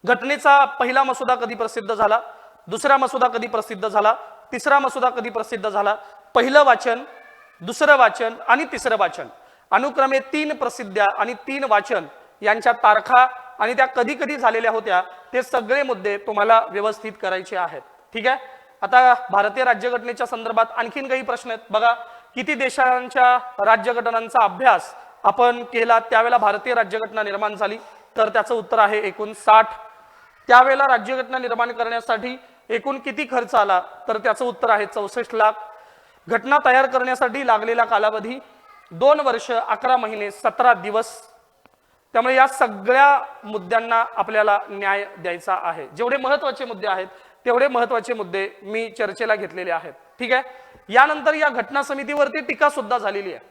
घटनेचा पहिला मसुदा कधी प्रसिद्ध झाला, दुसरा मसुदा कधी प्रसिद्ध झाला, तिसरा मसुदा कधी प्रसिद्ध झाला, पहिलं वाचन, दुसरं वाचन आणि तिसरं वाचन, अनुक्रमे 3 प्रसिद्ध्या आणि 3 वाचन यांच्या तारखा आणि त्या कधी कधी झालेल्या होत्या, ते सगळे मुद्दे तुम्हाला व्यवस्थित करायचे आहेत. ठीक आहे. आता भारतीय राज्यघटनेच्या संदर्भात आणखीन काही प्रश्न आहेत बघा किती देशांच्या राज्यघटनांचा अभ्यास आपण केला त्यावेळेला भारतीय राज्यघटना निर्माण झाली, तर त्याचं उत्तर आहे एकूण 60. त्यावेळेला राज्यघटना निर्माण करण्यासाठी एकूण किती खर्च आला, तर त्याचं उत्तर आहे 64 लाख. घटना तयार करण्यासाठी लागलेला कालावधी 2 वर्ष 11 महिने 17 दिवस. त्यामुळे या सगळ्या मुद्द्यांना आपल्याला न्याय द्यायचा आहे. जेवढे महत्त्वाचे मुद्दे आहेत तेवढे महत्त्वाचे मुद्दे मी चर्चेला घेतलेले आहेत. ठीक आहे. यानंतर या घटना समितीवरती टीका सुद्धा झालेली आहे.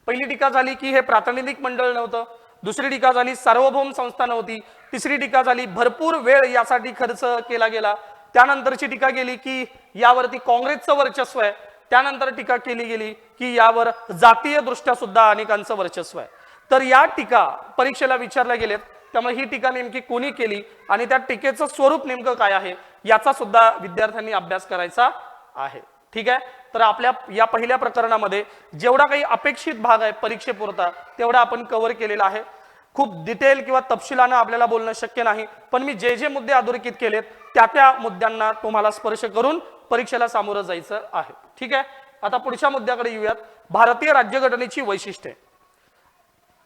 पहिली टीका झाली की हे प्रातिनिधिक मंडळ नव्हतं, दुसरी टीका झाली सार्वभौम संस्था नव्हती, तिसरी टीका झाली भरपूर वेळ यासाठी खर्च केला गेला. त्यानंतरची टीका केली की यावरती काँग्रेसचं वर्चस्व आहे. त्यानंतर टीका केली गेली की यावर जातीय दृष्ट्या सुद्धा अनेकांचं वर्चस्व आहे. तर या टीका परीक्षेला विचारल्या गेलेत. त्यामुळे ही टीका नेमकी कोणी केली आणि त्या टीकेचं स्वरूप नेमकं काय आहे याचा सुद्धा विद्यार्थ्यांनी अभ्यास करायचा आहे. ठीक आहे. तर आपल्या या पहिल्या प्रकरणामध्ये जेवढा काही अपेक्षित भाग आहे परीक्षेपुरता तेवढा आपण कव्हर केलेला आहे. खूप डिटेल किंवा तपशिलानं आपल्याला बोलणं शक्य नाही, पण मी जे जे मुद्दे अधोरेखित केलेत त्या मुद्द्यांना तुम्हाला स्पर्श करून परीक्षेला सामोरं जायचं आहे. ठीक आहे. आता पुढच्या मुद्द्याकडे येऊयात. भारतीय राज्यघटनेची वैशिष्ट्ये.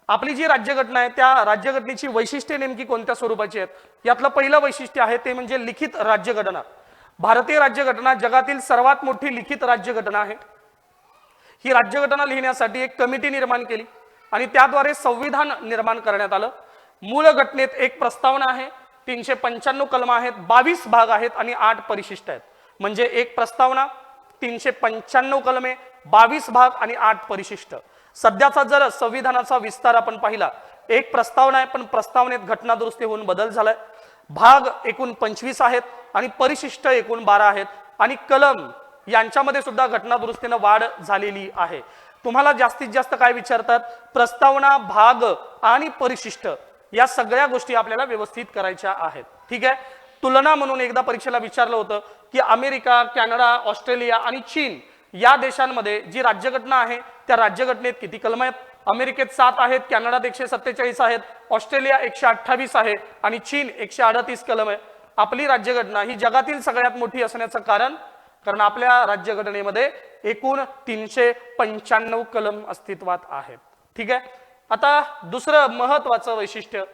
आपली जी राज्यघटना आहे त्या राज्यघटनेची वैशिष्ट्ये नेमकी कोणत्या स्वरूपाची आहेत, यातलं पहिलं वैशिष्ट्य आहे ते म्हणजे लिखित राज्यघटना. भारतीय राज्यघटना जगातील सर्वात मोठी लिखित राज्यघटना आहे. ही राज्यघटना लिहिण्यासाठी एक कमिटी निर्माण केली आणि त्याद्वारे संविधान निर्माण करण्यात आलं. मूळ घटनेत एक प्रस्तावना आहे, 395 कलम आहेत, 22 भाग आहेत आणि 8 परिशिष्ट आहेत. म्हणजे एक प्रस्तावना, 395 कलमे, 22 भाग आणि 8 परिशिष्ट. सध्याचा जर संविधानाचा विस्तार आपण पाहिला, एक प्रस्तावना आहे पण प्रस्तावनेत घटना दुरुस्ती होऊन बदल झालाय. भाग एकूण 25 आहेत आणि परिशिष्ट एकूण 12 आहेत आणि कलम यांच्यामध्ये सुद्धा घटना दुरुस्तीने वाढ झालेली आहे. तुम्हाला जास्तीत जास्त काय विचारतात, प्रस्तावना, भाग आणि परिशिष्ट या सगळ्या गोष्टी आपल्याला व्यवस्थित करायच्या आहेत. ठीक आहे. तुलना म्हणून एकदा परीक्षेला विचारलं होतं की अमेरिका, कॅनडा, ऑस्ट्रेलिया आणि चीन या देशांमध्ये जी राज्यघटना आहे त्या राज्यघटनेत किती कलम आहेत. अमेरिकेत 7 आहेत, कॅनडात 147 आहेत, ऑस्ट्रेलिया 128 आहे आणि चीन 138 कलम आहे. आपली राज्यघटना ही जगातील सगळ्यात मोठी असण्याचं कारण आपल्या राज्यघटनेमध्ये एकूण 395 कलम अस्तित्वात आहेत. ठीक आहे. आता दुसरं महत्वाचं वैशिष्ट्य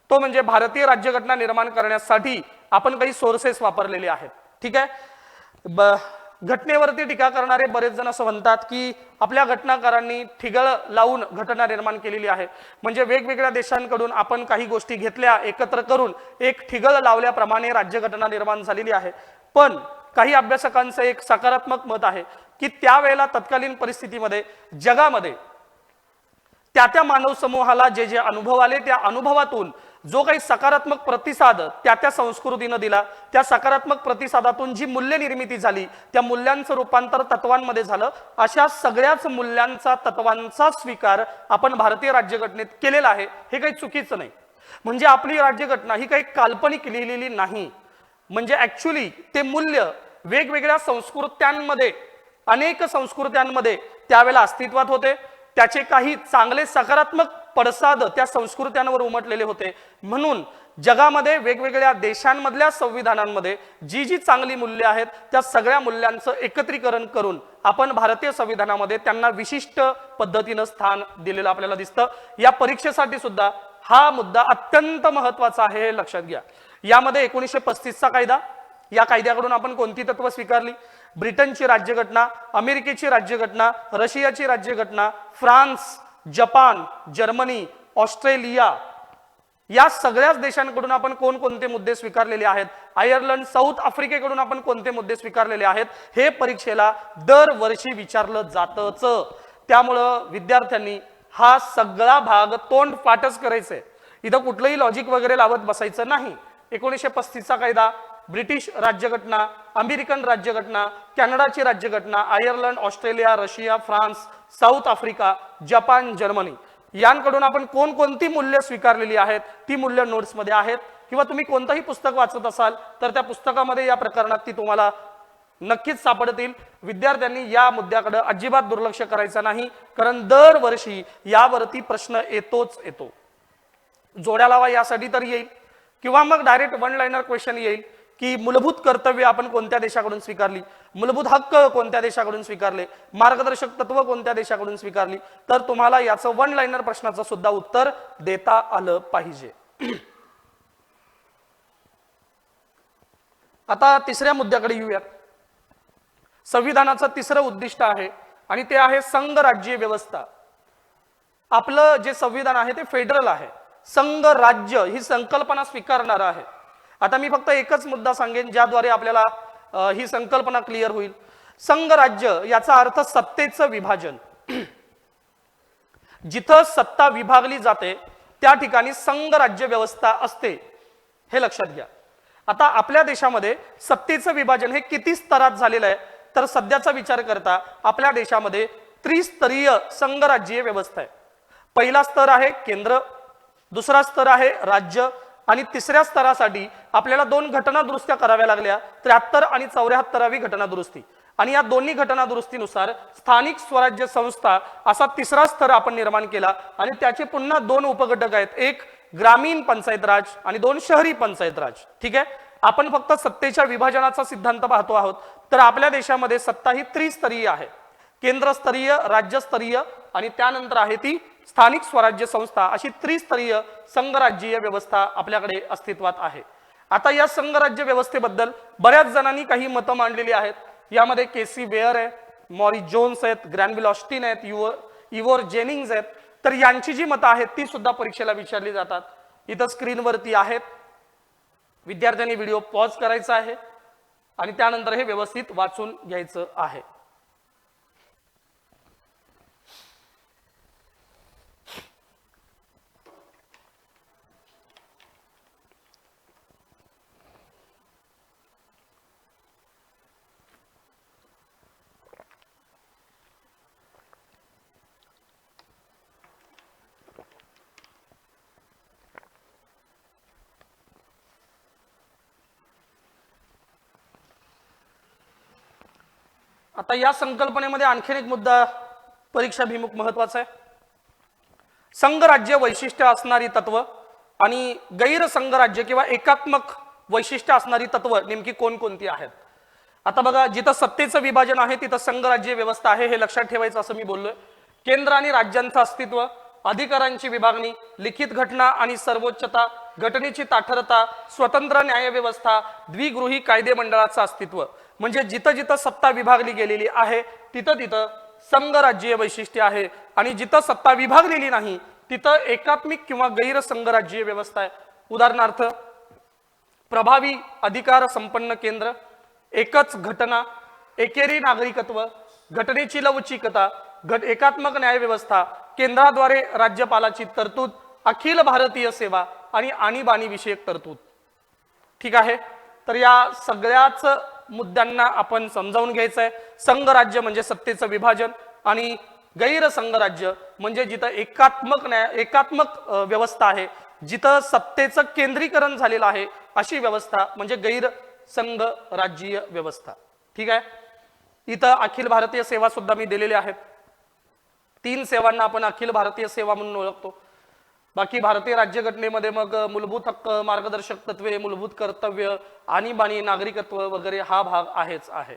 तो म्हणजे भारतीय राज्यघटना निर्माण करण्यासाठी आपण काही सोर्सेस वापरलेले आहेत. ठीक आहे. घटनेवरती टीका करणारे बरेच जण असं म्हणतात की आपल्या घटनाकारांनी ठिगळ लावून घटना निर्माण केलेली आहे. म्हणजे वेगवेगळ्या देशांकडून आपण काही गोष्टी घेतल्या, एकत्र करून एक ठिगळ लावल्याप्रमाणे राज्यघटना निर्माण झालेली आहे. पण काही अभ्यासकांचं एक सकारात्मक मत आहे की त्यावेळेला तत्कालीन परिस्थितीमध्ये जगामध्ये त्या मानव समूहाला जे जे अनुभव आले त्या अनुभवातून जो काही सकारात्मक प्रतिसाद त्या संस्कृतीनं दिला, त्या सकारात्मक प्रतिसादातून जी मूल्य निर्मिती झाली त्या मूल्यांचं रूपांतर तत्वांमध्ये झालं. अशा सगळ्याच मूल्यांचा, तत्वांचा स्वीकार आपण भारतीय राज्यघटनेत केलेला आहे. हे काही चुकीचं नाही. म्हणजे आपली राज्यघटना ही काही काल्पनिक लिहिलेली नाही. म्हणजे ऍक्च्युली ते मूल्य वेगवेगळ्या संस्कृत्यांमध्ये, अनेक संस्कृत्यांमध्ये त्यावेळेला अस्तित्वात होते. त्याचे काही चांगले सकारात्मक पडसाद त्या संस्कृत्यांवर उमटलेले होते. म्हणून जगामध्ये वेगवेगळ्या देशांमधल्या संविधानांमध्ये जी जी चांगली मूल्य आहेत त्या सगळ्या मूल्यांचं एकत्रीकरण करून आपण भारतीय संविधानामध्ये त्यांना विशिष्ट पद्धतीनं स्थान दिलेलं आपल्याला दिसतं. या परीक्षेसाठी सुद्धा हा मुद्दा अत्यंत महत्वाचा आहे, हे लक्षात घ्या. यामध्ये 1935 चा कायदा, या कायद्याकडून आपण कोणती तत्व स्वीकारली? ब्रिटनची राज्यघटना, अमेरिकेची राज्यघटना, रशियाची राज्यघटना, फ्रान्स, जपान, जर्मनी, ऑस्ट्रेलिया या सगळ्याच देशांकडून आपण कोणकोणते मुद्दे स्वीकारलेले आहेत, आयर्लंड, साऊथ आफ्रिकेकडून आपण कोणते मुद्दे स्वीकारलेले आहेत, हे परीक्षेला दरवर्षी विचारलं जातच. त्यामुळं विद्यार्थ्यांनी हा सगळा भाग तोंड पाठच करायचंय. इथं कुठलंही लॉजिक वगैरे लावत बसायचं नाही. 1935 चा कायदा, ब्रिटिश राज्यघटना, अमेरिकन राज्यघटना, कॅनडाची राज्यघटना, Ireland, Australia, Russia, France, south Africa, Japan, Germany यांकडून आपण कोणकोणती मूल्य स्वीकारलेली आहेत ती मूल्य नोट्समध्ये आहेत. किंवा तुम्ही कोणतंही पुस्तक वाचत असाल तर त्या पुस्तकामध्ये या प्रकरणात ती तुम्हाला नक्कीच सापडतील. विद्यार्थ्यांनी या मुद्द्याकडे अजिबात दुर्लक्ष करायचं नाही, कारण दरवर्षी यावरती प्रश्न येतो. जोड्या लावा यासाठी तर येईल किंवा मग डायरेक्ट वन लाइनर क्वेश्चन येईल की मूलभूत कर्तव्य आपण कोणत्या देशाकडून स्वीकारली, मूलभूत हक्क कोणत्या देशाकडून स्वीकारले, मार्गदर्शक तत्व कोणत्या देशाकडून स्वीकारली, तर तुम्हाला याचं वन लाइनर प्रश्नाचं सुद्धा उत्तर देता आलं पाहिजे. आता तिसऱ्या मुद्द्याकडे येऊयात. संविधानाचं तिसरं उद्दिष्ट आहे आणि ते आहे संघ राज्य व्यवस्था. आपलं जे संविधान आहे ते फेडरल आहे, संघ राज्य ही संकल्पना स्वीकारणार आहे. आता मी फक्त एकच मुद्दा सांगेन ज्याद्वारे आपल्याला ही संकल्पना क्लिअर होईल. संघ राज्य याचा अर्थ सत्तेचं विभाजन. जिथं सत्ता विभागली जाते त्या ठिकाणी संघ राज्य व्यवस्था असते, हे लक्षात घ्या. आता आपल्या देशामध्ये सत्तेचं विभाजन हे किती स्तरात झालेलं आहे, तर सध्याचा विचार करता आपल्या देशामध्ये त्रिस्तरीय संघ राज्य व्यवस्था आहे. पहिला स्तर आहे केंद्र, दुसरा स्तर आहे राज्य आणि तिसऱ्या स्तरासाठी आपल्याला 2 घटना दुरुस्त्या कराव्या लागल्या, 73 आणि 74वी घटना दुरुस्ती. आणि या दोन्ही घटना दुरुस्तीनुसार स्थानिक स्वराज्य संस्था असा तिसरा स्तर आपण निर्माण केला आणि त्याचे पुन्हा 2 उपघटक आहेत, एक ग्रामीण पंचायत राज आणि 2 शहरी पंचायत राज. ठीक आहे, आपण फक्त सत्तेच्या विभाजनाचा सिद्धांत पाहतो आहोत. तर आपल्या देशामध्ये सत्ता ही त्रिस्तरीय आहे, केंद्रस्तरीय, राज्यस्तरीय आणि त्यानंतर आहे ती स्थानिक स्वराज्य संस्था. अशी त्रिस्तरीय संघराज्यीय व्यवस्था आपल्याकडे अस्तित्वात आहे. आता या संघराज्य व्यवस्थेबद्दल बऱ्याच जणांनी काही मतं मांडलेली आहेत. यामध्ये केसी वेअर आहे, मॉरिस जोन्स आहेत, ग्रॅनविल ऑस्टिन आहेत, इव्होर जेनिंग्स आहेत. तर यांची जी मतं आहेत ती सुद्धा परीक्षेला विचारली जातात. इथं स्क्रीनवरती आहेत. विद्यार्थ्यांनी व्हिडिओ पॉज करायचा आहे आणि त्यानंतर हे व्यवस्थित वाचून घ्यायचं आहे. आता या संकल्पनेमध्ये आणखीन एक मुद्दा परीक्षाभिमुख महत्वाचा आहे. संघ राज्य वैशिष्ट्य असणारी तत्व आणि गैर संघ राज्य किंवा एकात्मक वैशिष्ट्य असणारी तत्व नेमकी कोणकोणती आहेत. आता बघा, जिथं सत्तेचं विभाजन आहे तिथं संघ राज्य व्यवस्था आहे, हे लक्षात ठेवायचं असं मी बोललोय. केंद्र आणि राज्यांचं अस्तित्व, अधिकारांची विभागणी, लिखित घटना आणि सर्वोच्चता, घटनेची ताठरता, स्वतंत्र न्यायव्यवस्था, द्विगृही कायदे मंडळाचं अस्तित्व. म्हणजे जिथं जिथं सत्ता विभागली गेलेली आहे तिथं तिथं संघ राज्य वैशिष्ट्य आहे आणि जिथं सत्ता विभागलेली नाही तिथं एकात्मिक किंवा गैर संघ राज्य व्यवस्था आहे. उदाहरणार्थ, प्रभावी अधिकार संपन्न केंद्र, एकच घटना, एकेरी नागरिकत्व, घटनेची लवचिकता, एकात्मक न्यायव्यवस्था, केंद्राद्वारे राज्यपालाची तरतूद, अखिल भारतीय सेवा आणि आणीबाणी विषयक तरतूद. ठीक आहे, तर या सगळ्याच मुद्द्यांना आपण समजावून घ्यायचं आहे. संघ राज्य म्हणजे सत्तेचं विभाजन आणि गैर संघ राज्य म्हणजे जिथं एकात्मक व्यवस्था आहे, जिथं सत्तेचं केंद्रीकरण झालेलं आहे अशी व्यवस्था म्हणजे गैर संघ राज्यीय व्यवस्था. ठीक आहे, इथं अखिल भारतीय सेवा सुद्धा मी दिलेल्या आहेत. 3 सेवांना आपण अखिल भारतीय सेवा म्हणून ओळखतो. बाकी भारतीय राज्यघटनेमध्ये मग मूलभूत हक्क, मार्गदर्शक तत्वे, मूलभूत कर्तव्य, आणीबाणी, नागरिकत्व वगैरे हा भाग आहेच आहे.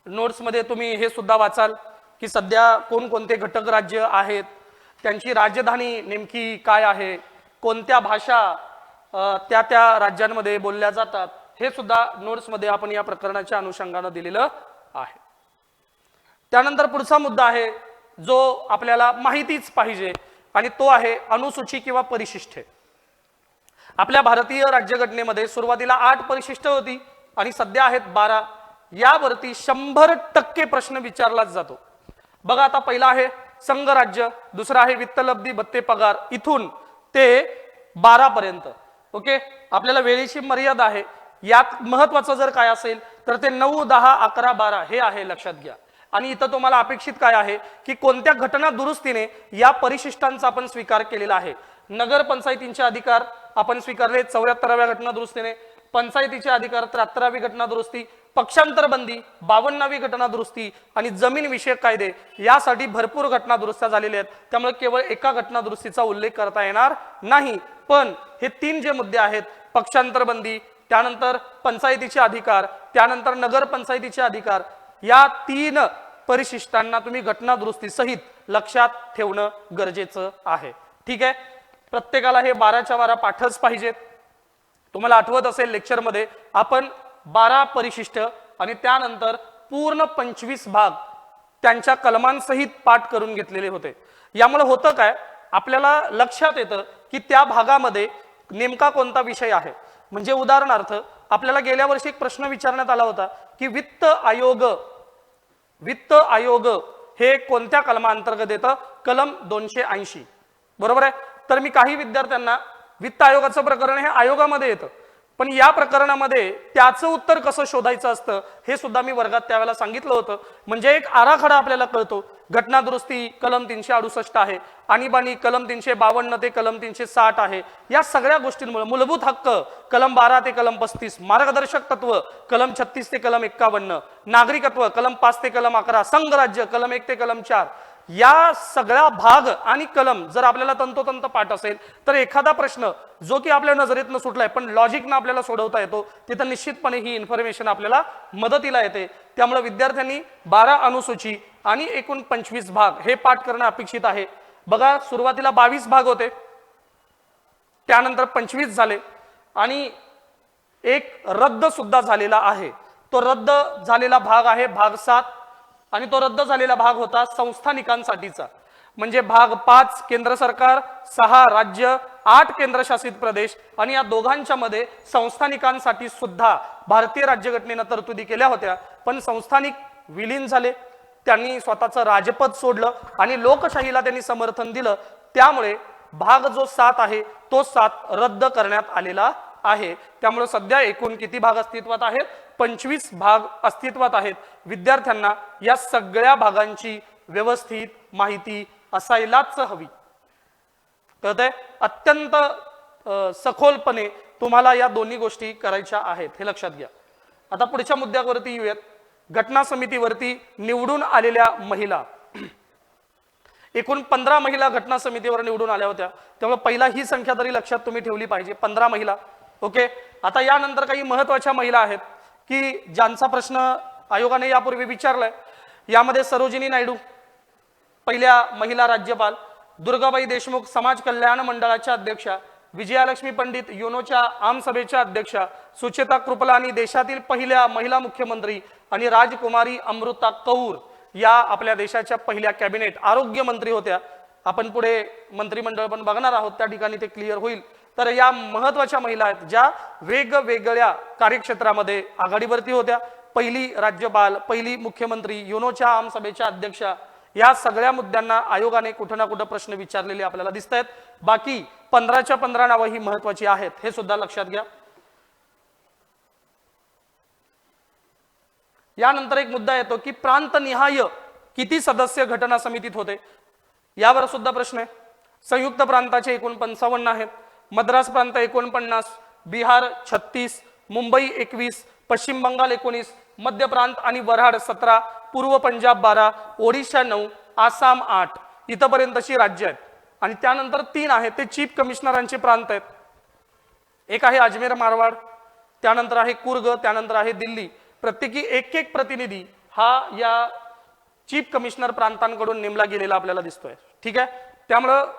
नोट्स मध्ये तुम्ही हे सुद्धा वाचाल की सध्या कोणकोणते घटक राज्य आहेत, त्यांची राजधानी नेमकी काय आहे, कोणत्या भाषा त्या त्या राज्यांमध्ये बोलल्या जातात, हे सुद्धा नोट्स मध्ये आपण या प्रकरणाच्या अनुषंगाने दिलेलं आहे. त्यानंतर पुढचा मुद्दा आहे जो आपल्याला माहितीच पाहिजे आणि तो आहे अनुसूची किंवा परिशिष्टे. आपल्या भारतीय राज्यघटनेमध्ये सुरुवातीला 8 परिशिष्ट होती आणि सध्या आहेत 12. यावरती 100% प्रश्न विचारलाच जातो. बघा, आता पहिला आहे संघ राज्य, दुसरा आहे वित्तलब्धी भत्ते पगार, इथून ते 12 पर्यंत. ओके, आपल्याला वेळेची मर्यादा आहे. यात महत्वाचं जर काय असेल तर ते 9, 10, 11, 12 हे आहे, लक्षात घ्या. आणि इथं तुम्हाला अपेक्षित काय आहे की कोणत्या घटना दुरुस्तीने या परिशिष्टांचा आपण स्वीकार केलेला आहे. नगर पंचायतींचे अधिकार आपण स्वीकारले 74व्या घटना दुरुस्तीने, पंचायतीचे अधिकार 73वी घटना दुरुस्ती, पक्षांतर बंदी, 52वी घटना दुरुस्ती आणि जमीन विषयक कायदे यासाठी भरपूर घटना दुरुस्त्या झालेल्या आहेत. त्यामुळे केवळ एका घटना दुरुस्तीचा उल्लेख करता येणार नाही. पण हे 3 जे मुद्दे आहेत, पक्षांतर बंदी, त्यानंतर पंचायतीचे अधिकार, त्यानंतर नगर पंचायतीचे अधिकार, या 3 परिशिष्टांना तुम्ही घटना दुरुस्ती सहित लक्षात ठेवणं गरजेचं आहे. ठीक आहे, प्रत्येकाला हे 12च्या 12 पाठच पाहिजेत. तुम्हाला आठवत असेल लेक्चरमध्ये आपण 12 परिशिष्ट आणि त्यानंतर पूर्ण 25 भाग त्यांच्या कलमांसहित पाठ करून घेतलेले होते. यामुळे होतं काय, आपल्याला लक्षात येतं की त्या भागामध्ये नेमका कोणता विषय आहे. म्हणजे उदाहरणार्थ आपल्याला गेल्या वर्षी एक प्रश्न विचारण्यात आला होता की वित्त आयोग हे कोणत्या कलमांतर्गत येतं, कलम 280, बरोबर आहे. तर मी काही विद्यार्थ्यांना वित्त आयोगाचं प्रकरण हे आयोगामध्ये येतं, पण या प्रकरणामध्ये त्याचं उत्तर कसं शोधायचं असतं हे सुद्धा मी वर्गात त्यावेळेला सांगितलं होतं. म्हणजे एक आराखडा आपल्याला कळतो. घटना दुरुस्ती कलम 368 आहे, आणीबाणी कलम 352 ते कलम 360 आहे. या सगळ्या गोष्टींमुळे मूलभूत हक्क कलम 12 ते कलम 35, मार्गदर्शक तत्व कलम 36 ते कलम 51, नागरिकत्व कलम 5 ते कलम 11, संघराज्य कलम 1 ते कलम 4, या सगळ्या भाग आणि कलम जर आपल्याला तंतोतंत पाठ असेल तर एखादा प्रश्न जो की आपल्या नजरेतनं सुटलाय पण लॉजिकनं आपल्याला सोडवता येतो, तिथं निश्चितपणे ही इन्फॉर्मेशन आपल्याला मदतीला येते. त्यामुळे विद्यार्थ्यांनी 12 अनुसूची आणि एकूण 25 भाग हे पाठ करणं अपेक्षित आहे. बघा, सुरुवातीला 22 भाग होते, त्यानंतर 25 झाले आणि एक रद्द सुद्धा झालेला आहे. तो रद्द झालेला भाग आहे भाग 7 आणि तो रद्द झालेला भाग होता संस्थानिकांसाठीचा. म्हणजे भाग 5 केंद्र सरकार, 6 राज्य, 8 केंद्रशासित प्रदेश आणि या दोघांच्या मध्ये संस्थानिकांसाठी सुद्धा भारतीय राज्यघटनेनं तरतुदी केल्या होत्या. पण संस्थानिक विलीन झाले, त्यांनी स्वतःचं राजपद सोडलं आणि लोकशाहीला त्यांनी समर्थन दिलं. त्यामुळे भाग जो 7 आहे तो 7 रद्द करण्यात आलेला आहे. त्यामुळे सध्या एकूण किती भाग अस्तित्वात आहेत, 25 भाग अस्तित्वात आहेत. विद्यार्थ्यांना या सगळ्या भागांची व्यवस्थित माहिती असायलाच हवी. कळतंय, अत्यंत सखोलपणे तुम्हाला या दोन्ही गोष्टी करायच्या आहेत, हे लक्षात घ्या. आता पुढच्या मुद्द्यावरती येऊयात. घटना समितीवरती निवडून आलेल्या महिला, एकूण 15 महिला घटना समितीवर निवडून आल्या होत्या. त्यामुळे पहिला ही संख्या तरी लक्षात तुम्ही ठेवली पाहिजे, 15 महिला. ओके, आता यानंतर काही महत्वाच्या महिला आहेत की ज्यांचा प्रश्न आयोगाने यापूर्वी विचारलाय. यामध्ये सरोजिनी नायडू पहिल्या महिला राज्यपाल, दुर्गाबाई देशमुख समाज कल्याण मंडळाच्या अध्यक्षा, विजयालक्ष्मी पंडित युनोच्या आमसभेच्या अध्यक्षा, सुचेता कृपलानी देशातील पहिल्या महिला मुख्यमंत्री आणि राजकुमारी अमृता कौर या आपल्या देशाच्या पहिल्या कॅबिनेट आरोग्य मंत्री होत्या. आपण पुढे मंत्रिमंडळ पण बघणार आहोत, त्या ठिकाणी ते क्लिअर होईल. तर या महत्वाच्या महिला आहेत ज्या वेगवेगळ्या कार्यक्षेत्रामध्ये आघाडीवरती होत्या. पहिली राज्यपाल, पहिली मुख्यमंत्री, युनोच्या आमसभेच्या अध्यक्षा, या सगळ्या मुद्द्यांना आयोगाने कुठे ना कुठे प्रश्न विचारलेले आपल्याला दिसत आहेत. बाकी 15च्या 15 नावं ही महत्वाची आहेत, हे सुद्धा लक्षात घ्या. यानंतर एक मुद्दा येतो की प्रांतनिहाय किती सदस्य घटना समितीत होते, यावर सुद्धा प्रश्न आहे. संयुक्त प्रांताचे एकूण 55 आहेत, मद्रास प्रांत 49, बिहार 36, मुंबई 21, पश्चिम बंगाल 19, मध्य प्रांत आणि वऱ्हाड 17, पूर्व पंजाब 12, ओडिशा 9, आसाम 8, इथपर्यंतची राज्य आहेत. आणि त्यानंतर 3 आहेत ते चीफ कमिशनरांचे प्रांत आहेत. एक आहे अजमेर मारवाड, त्यानंतर आहे कुर्ग, त्यानंतर आहे दिल्ली. प्रत्येकी एक प्रतिनिधी हा या चीफ कमिशनर प्रांतांकडून नेमला गेलेला आपल्याला दिसतोय. ठीक आहे, त्यामुळं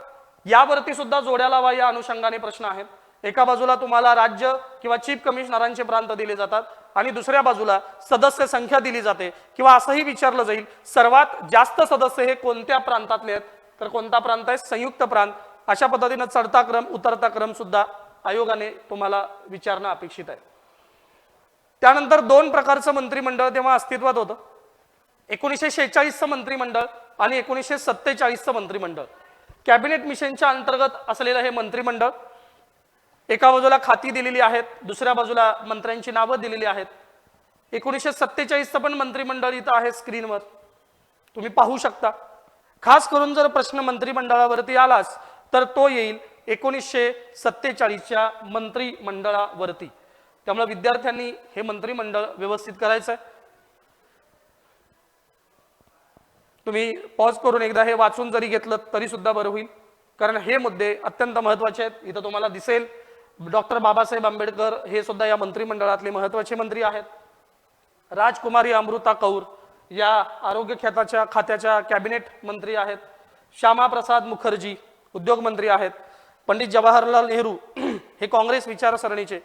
यावरती सुद्धा जोड्या लावा या अनुषंगाने प्रश्न आहेत. एका बाजूला तुम्हाला राज्य किंवा चीफ कमिशनरांचे प्रांत दिले जातात आणि दुसऱ्या बाजूला सदस्य संख्या दिली जाते, किंवा असंही विचारलं जाईल सर्वात जास्त सदस्य हे कोणत्या प्रांतातले आहेत, तर कोणता प्रांत आहे, संयुक्त प्रांत. अशा पद्धतीने चढता क्रम उतरता क्रम सुद्धा आयोगाने तुम्हाला विचारणं अपेक्षित आहे. त्यानंतर 2 प्रकारचं मंत्रिमंडळ तेव्हा अस्तित्वात होतं. 1946चं मंत्रिमंडळ आणि 1947चं मंत्रिमंडळ. कॅबिनेट मिशनच्या अंतर्गत असलेलं हे मंत्रिमंडळ. एका बाजूला खाती दिलेली आहेत, दुसऱ्या बाजूला मंत्र्यांची नावं दिलेली आहेत. 1947चं पण मंत्रिमंडळ इथं आहे स्क्रीनवर, तुम्ही पाहू शकता. खास करून जर प्रश्न मंत्रिमंडळावरती आलाच तर तो येईल 1947च्या मंत्रिमंडळावरती. त्यामुळे विद्यार्थ्यांनी हे मंत्रिमंडळ व्यवस्थित करायचं आहे. तुम्ही पॉज करून एकदा हे वाचून जरी घेतलं तरी सुद्धा बरं होईल, कारण हे मुद्दे अत्यंत महत्त्वाचे आहेत. इथं तुम्हाला दिसेल डॉक्टर बाबासाहेब आंबेडकर हे सुद्धा या मंत्रिमंडळातले महत्त्वाचे मंत्री आहेत. राजकुमारी अमृता कौर या आरोग्य खात्याच्या कॅबिनेट मंत्री आहेत. श्यामाप्रसाद मुखर्जी उद्योग मंत्री आहेत. पंडित जवाहरलाल नेहरू हे काँग्रेस विचारसरणीचे,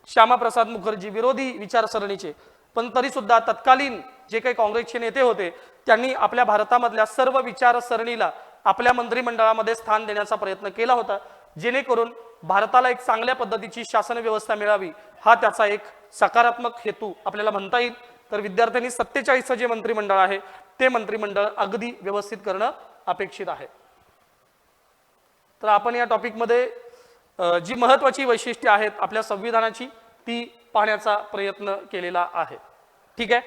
श्यामाप्रसाद मुखर्जी विरोधी विचारसरणीचे, पण तरी सुद्धा तत्कालीन जे काही काँग्रेसचे नेते होते त्यांनी आपल्या भारतामधल्या सर्व विचारसरणीला आपल्या मंत्रिमंडळामध्ये स्थान देण्याचा प्रयत्न केला होता, जेणेकरून भारताला एक चांगल्या पद्धतीची शासन व्यवस्था मिळावी, हा त्याचा एक सकारात्मक हेतू आपल्याला म्हणता येईल. तर विद्यार्थ्यांनी 47 जे मंत्रिमंडळ आहे ते मंत्रिमंडळ अगदी व्यवस्थित करणं अपेक्षित आहे. तर आपण या टॉपिकमध्ये जी महत्त्वाची वैशिष्ट्ये आहेत आपल्या संविधानाची ती पाहण्याचा प्रयत्न केलेला आहे. ठीक आहे,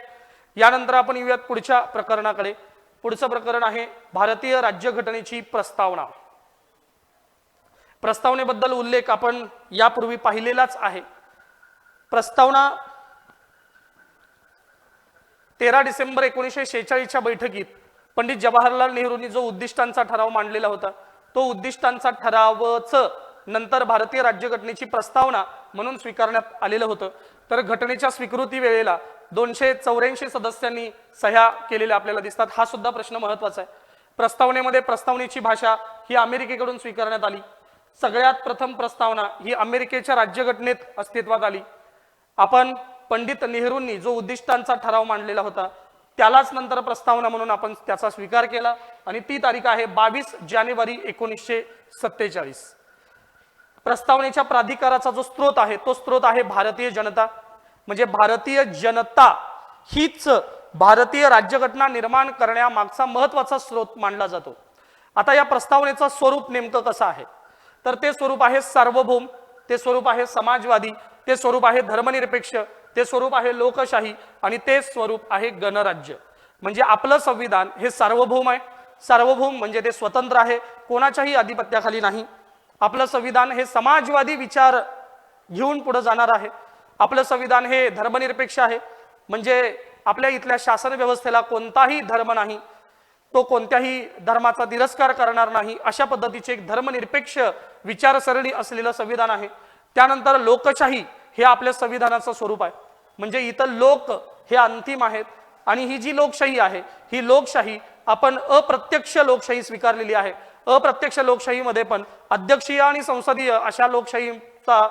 यानंतर आपण येऊयात पुढच्या प्रकरणाकडे. पुढचं प्रकरण आहे भारतीय राज्यघटनेची प्रस्तावना. प्रस्तावनेबद्दल उल्लेख आपण यापूर्वी पाहिलेलाच आहे. प्रस्तावना 13 डिसेंबर 1946च्या बैठकीत पंडित जवाहरलाल नेहरूंनी जो उद्दिष्टांचा ठराव मांडलेला होता तो उद्दिष्टांचा ठरावच नंतर भारतीय राज्यघटनेची प्रस्तावना म्हणून स्वीकारण्यात आलेलं होतं. तर घटनेच्या स्वीकृती वेळेला 284 सदस्यांनी सह्या केलेल्या आपल्याला दिसतात. हा सुद्धा प्रश्न महत्त्वाचा आहे. प्रस्तावनेमध्ये प्रस्तावनेची भाषा ही अमेरिकेकडून स्वीकारण्यात आली. सगळ्यात प्रथम प्रस्तावना ही अमेरिकेच्या राज्यघटनेत अस्तित्वात आली. आपण पंडित नेहरूंनी जो उद्दिष्टांचा ठराव मांडलेला होता त्यालाच नंतर प्रस्तावना म्हणून आपण त्याचा स्वीकार केला आणि ती तारीख आहे 22 जानेवारी 1947. प्रस्तावनेच्या प्राधिकाराचा जो स्रोत आहे तो स्रोत आहे भारतीय जनता. म्हणजे भारतीय जनता हीच भारतीय राज्यघटना निर्माण करण्यामागचा महत्त्वाचा स्रोत मानला जातो. आता या प्रस्तावनेचं स्वरूप नेमकं कसं आहे तर ते स्वरूप आहे सार्वभौम, ते स्वरूप आहे समाजवादी, ते स्वरूप आहे धर्मनिरपेक्ष, ते स्वरूप आहे लोकशाही आणि ते स्वरूप आहे गणराज्य. म्हणजे आपलं संविधान हे सार्वभौम आहे. सार्वभौम म्हणजे ते स्वतंत्र आहे, कोणाच्याही आधिपत्याखाली नाही. आपलं संविधान हे समाजवादी विचार घेऊन पुढे जाणार आहे. आपलं संविधान हे धर्मनिरपेक्ष आहे, म्हणजे आपल्या इथल्या शासन व्यवस्थेला कोणताही धर्म नाही, तो कोणत्याही धर्माचा तिरस्कार करणार नाही, अशा पद्धतीचे एक धर्मनिरपेक्ष विचारसरणी असलेलं संविधान आहे. त्यानंतर लोकशाही हे आपल्या संविधानाचं स्वरूप आहे. म्हणजे इथं लोक हे अंतिम आहेत आणि ही जी लोकशाही आहे ही लोकशाही आपण अप्रत्यक्ष लोकशाही स्वीकारलेली आहे. अप्रत्यक्ष लोकशाहीमध्ये पण अध्यक्षीय आणि संसदीय अशा लोकशाहीचा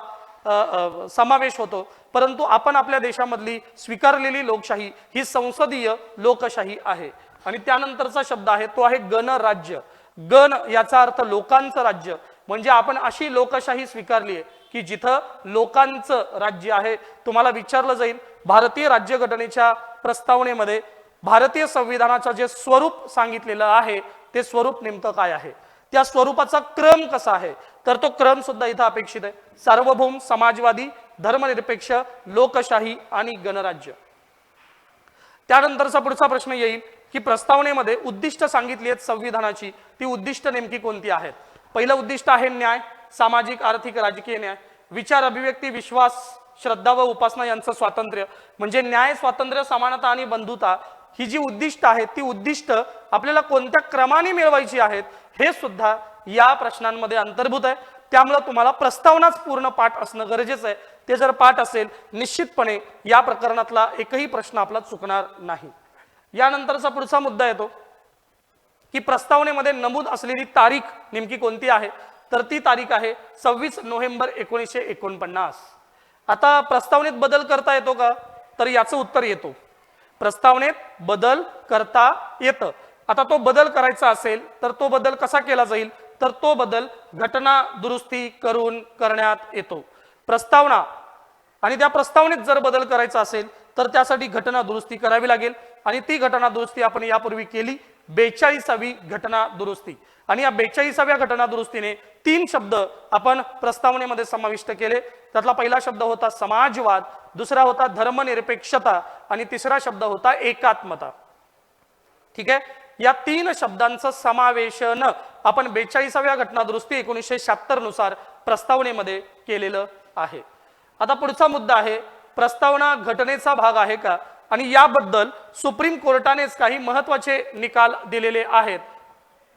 समावेश होतो, परंतु आपण आपल्या देशामधली स्वीकारलेली लोकशाही ही संसदीय लोकशाही आहे. आणि त्यानंतरचा शब्द आहे तो आहे गणराज्य. गण याचा अर्थ लोकांचं राज्य, म्हणजे आपण अशी लोकशाही स्वीकारली आहे की जिथं लोकांचं राज्य आहे. तुम्हाला विचारलं जाईल भारतीय राज्यघटनेच्या प्रस्तावनेमध्ये भारतीय संविधानाचं जे स्वरूप सांगितलेलं आहे ते स्वरूप नेमकं काय आहे, त्या स्वरूपाचा क्रम कसा आहे, तर तो क्रम सुद्धा इथं अपेक्षित आहे. सार्वभौम, समाजवादी, धर्मनिरपेक्ष, लोकशाही आणि गणराज्य. त्यानंतरचा पुढचा प्रश्न येईल की प्रस्तावनेमध्ये उद्दिष्ट सांगितली आहेत संविधानाची, ती उद्दिष्ट नेमकी कोणती आहेत. पहिलं उद्दिष्ट आहे न्याय, सामाजिक, आर्थिक, राजकीय न्याय, विचार, अभिव्यक्ती, विश्वास, श्रद्धा व उपासना यांचं स्वातंत्र्य. म्हणजे न्याय, स्वातंत्र्य, समानता आणि बंधुता ही जी उद्दिष्ट आहेत ती उद्दिष्ट आपल्याला कोणत्या क्रमाने मिळवायची आहेत हे सुद्धा या प्रश्नांमध्ये अंतर्भूत आहे. त्यामुळे तुम्हाला प्रस्तावनाच पूर्ण पाठ असणं गरजेचं आहे. ते जर पाठ असेल निश्चितपणे या प्रकरणातला एकही प्रश्न आपला चुकणार नाही. यानंतरचा पुढचा मुद्दा येतो की प्रस्तावनेमध्ये नमूद असलेली तारीख नेमकी कोणती आहे, तर ती तारीख आहे 26 नोव्हेंबर 1949. आता प्रस्तावनेत बदल करता येतो का, तर याचं उत्तर येतो. प्रस्तावनेत बदल करता येतं. आता तो बदल करायचा असेल तर तो बदल कसा केला जाईल, तर तो बदल घटना दुरुस्ती करून करण्यात येतो. प्रस्तावना आणि त्या प्रस्तावनेत जर बदल करायचा असेल तर त्यासाठी घटना दुरुस्ती करावी लागेल आणि ती घटना दुरुस्ती आपण यापूर्वी केली, 42वी घटना दुरुस्ती. आणि या 42व्या घटना दुरुस्तीने 3 शब्द आपण प्रस्तावनेमध्ये समाविष्ट केले. त्यातला पहिला शब्द होता समाजवाद, दुसरा होता धर्मनिरपेक्षता आणि तिसरा शब्द होता एकात्मता. ठीक आहे, या 3 शब्दांचं समावेशन आपण 42व्या घटना दुरुस्ती 1976 नुसार प्रस्तावनेमध्ये केलेलं आहे. आता पुढचा मुद्दा आहे प्रस्तावना घटनेचा भाग आहे का आणि याबद्दल सुप्रीम कोर्टानेच काही महत्त्वाचे निकाल दिलेले आहेत,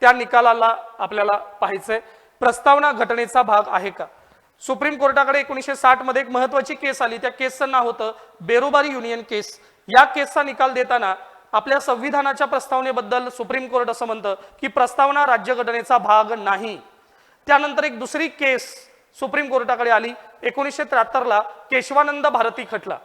त्या निकालाला आपल्याला पाहायचंय। प्रस्तावना घटनेचा भाग आहे का? सुप्रीम कोर्टाकडे 1960 मध्ये एक महत्त्वाची केस आली, त्या केसचं नाव होतं बेरोबारी युनियन केस। या केसचा निकाल देताना आपल्या संविधानाच्या प्रस्तावनेबद्दल सुप्रीम कोर्ट असं म्हणतं की प्रस्तावना राज्यघटनेचा भाग नाही। त्यानंतर एक दुसरी केस सुप्रीम कोर्टाकडे आली 1973 ला, केशवानंद भारती खटला।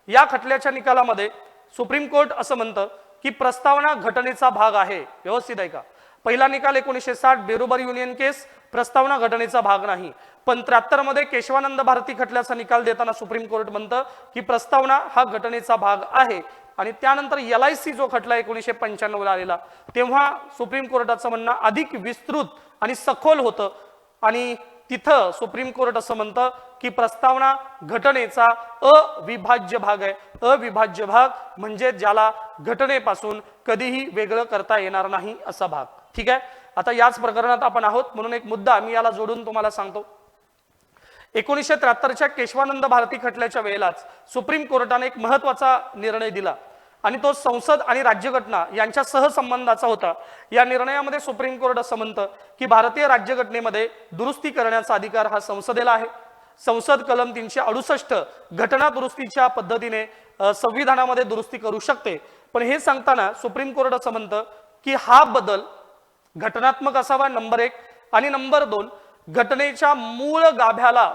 या खटल्याच्या निकालामध्ये सुप्रीम कोर्ट असं म्हणतं की प्रस्तावना घटनेचा भाग आहे। व्यवस्थित आहे का? पहिला निकाल 1960 बेरोबारी युनियन केस, प्रस्तावना घटनेचा भाग नाही। पण 73 मध्ये केशवानंद भारती खटल्याचा निकाल देताना सुप्रीम कोर्ट म्हणतं की प्रस्तावना हा घटनेचा भाग आहे। आणि त्यानंतर LIC जो खटला 1995 ला आलेला, तेव्हा सुप्रीम कोर्टाचं म्हणणं अधिक विस्तृत आणि सखोल होतं आणि तिथं सुप्रीम कोर्ट असं म्हणतं की प्रस्तावना घटनेचा अविभाज्य भाग आहे। अविभाज्य भाग म्हणजे ज्याला घटनेपासून कधीही वेगळं करता येणार नाही असा भाग। ठीक आहे, आता याच प्रकरणात आपण आहोत म्हणून एक मुद्दा मी याला जोडून तुम्हाला सांगतो। 1973च्या केशवानंद भारती खटल्याच्या वेळेलाच सुप्रीम कोर्टाने एक महत्त्वाचा निर्णय दिला आणि तो संसद आणि राज्यघटना यांच्या सहसंबंधाचा होता। या निर्णयामध्ये सुप्रीम कोर्ट असं म्हणतं की भारतीय राज्यघटनेमध्ये दुरुस्ती करण्याचा अधिकार हा संसदेला आहे। संसद कलम 368 घटना दुरुस्तीच्या पद्धतीने संविधानामध्ये दुरुस्ती करू शकते। पण हे सांगताना सुप्रीम कोर्ट असं म्हणतं की हा बदल घटनात्मक असावा, नंबर 1, आणि नंबर 2, घटनेच्या मूळ गाभ्याला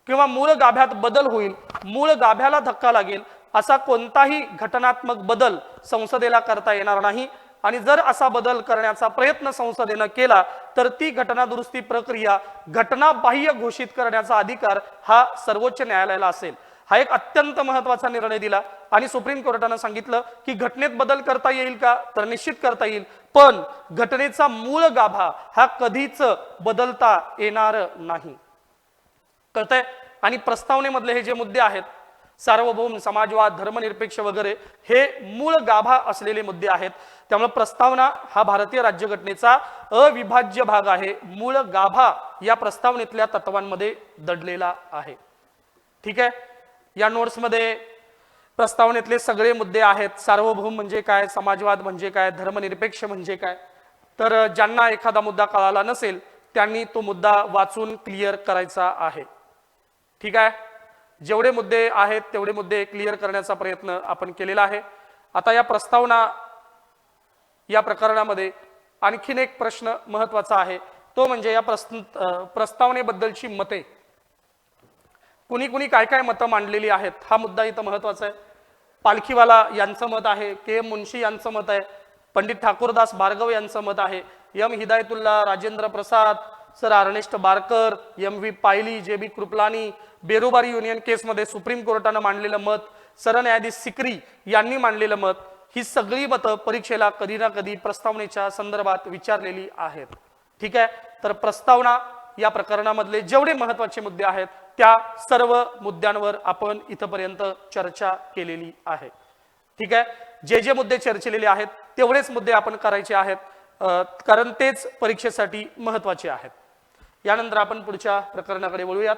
किंवा मूळ गाभ्यात बदल होईल, मूळ गाभ्याला धक्का लागेल असा कोणताही घटनात्मक बदल संसदेला करता येणार नाही। आणि जर असा बदल करण्याचा प्रयत्न संसदेनं केला तर ती घटना दुरुस्ती प्रक्रिया घटनाबाह्य घोषित करण्याचा अधिकार हा सर्वोच्च न्यायालयाला असेल। हा एक अत्यंत महत्त्वाचा निर्णय दिला आणि सुप्रीम कोर्टानं सांगितलं की घटनेत बदल करता येईल का, तर निश्चित करता येईल, पण घटनेचा मूळ गाभा हा कधीच बदलता येणार नाही। कळतंय? आणि प्रस्तावनेमधले हे जे मुद्दे आहेत, सार्वभौम, समाजवाद, धर्मनिरपेक्ष वगैरे, हे मूळ गाभा असलेले मुद्दे आहेत। त्यामुळे प्रस्तावना हा भारतीय राज्यघटनेचा अविभाज्य भाग आहे। मूळ गाभा या प्रस्तावनेतल्या तत्वांमध्ये दडलेला आहे। ठीक आहे, या नोट्समध्ये प्रस्तावनेतले सगळे मुद्दे आहेत। सार्वभौम म्हणजे काय, समाजवाद म्हणजे काय, धर्मनिरपेक्ष म्हणजे काय, तर ज्यांना एखादा मुद्दा कळाला नसेल त्यांनी तो मुद्दा वाचून क्लिअर करायचा आहे। ठीक आहे, जेवढे मुद्दे आहेत तेवढे मुद्दे क्लिअर करण्याचा प्रयत्न आपण केलेला आहे। आता या प्रस्तावना या प्रकरणामध्ये आणखीन एक प्रश्न महत्त्वाचा आहे, तो म्हणजे या प्रस्तावनेबद्दलची मते, कुणी कुणी काय काय मतं मांडलेली आहेत, हा मुद्दा इथं महत्त्वाचा आहे। पालखीवाला यांचं मत आहे, KM मुन्शी यांचं मत आहे, पंडित ठाकूरदास भार्गव यांचं मत आहे, M Hidayatullah, Rajendra Prasad, sir Ernest Barker, MV पायली, JB कृपलानी, बेरोबारी युनियन केसमध्ये सुप्रीम कोर्टानं मांडलेलं मत, सरन्यायाधीश सिकरी यांनी मांडलेलं मत, ही सगळी मतं परीक्षेला कधी ना कधी प्रस्तावनेच्या संदर्भात विचारलेली आहेत। ठीक आहे, तर प्रस्तावना या प्रकरणामधले जेवढे महत्त्वाचे मुद्दे आहेत त्या सर्व मुद्द्यांवर आपण इथपर्यंत चर्चा केलेली आहे। ठीक आहे, जे जे मुद्दे चर्चिलेले आहेत तेवढेच मुद्दे आपण करायचे आहेत, कारण तेच परीक्षेसाठी महत्त्वाचे आहेत। यानंतर आपण पुढच्या प्रकरणाकडे वळूयात।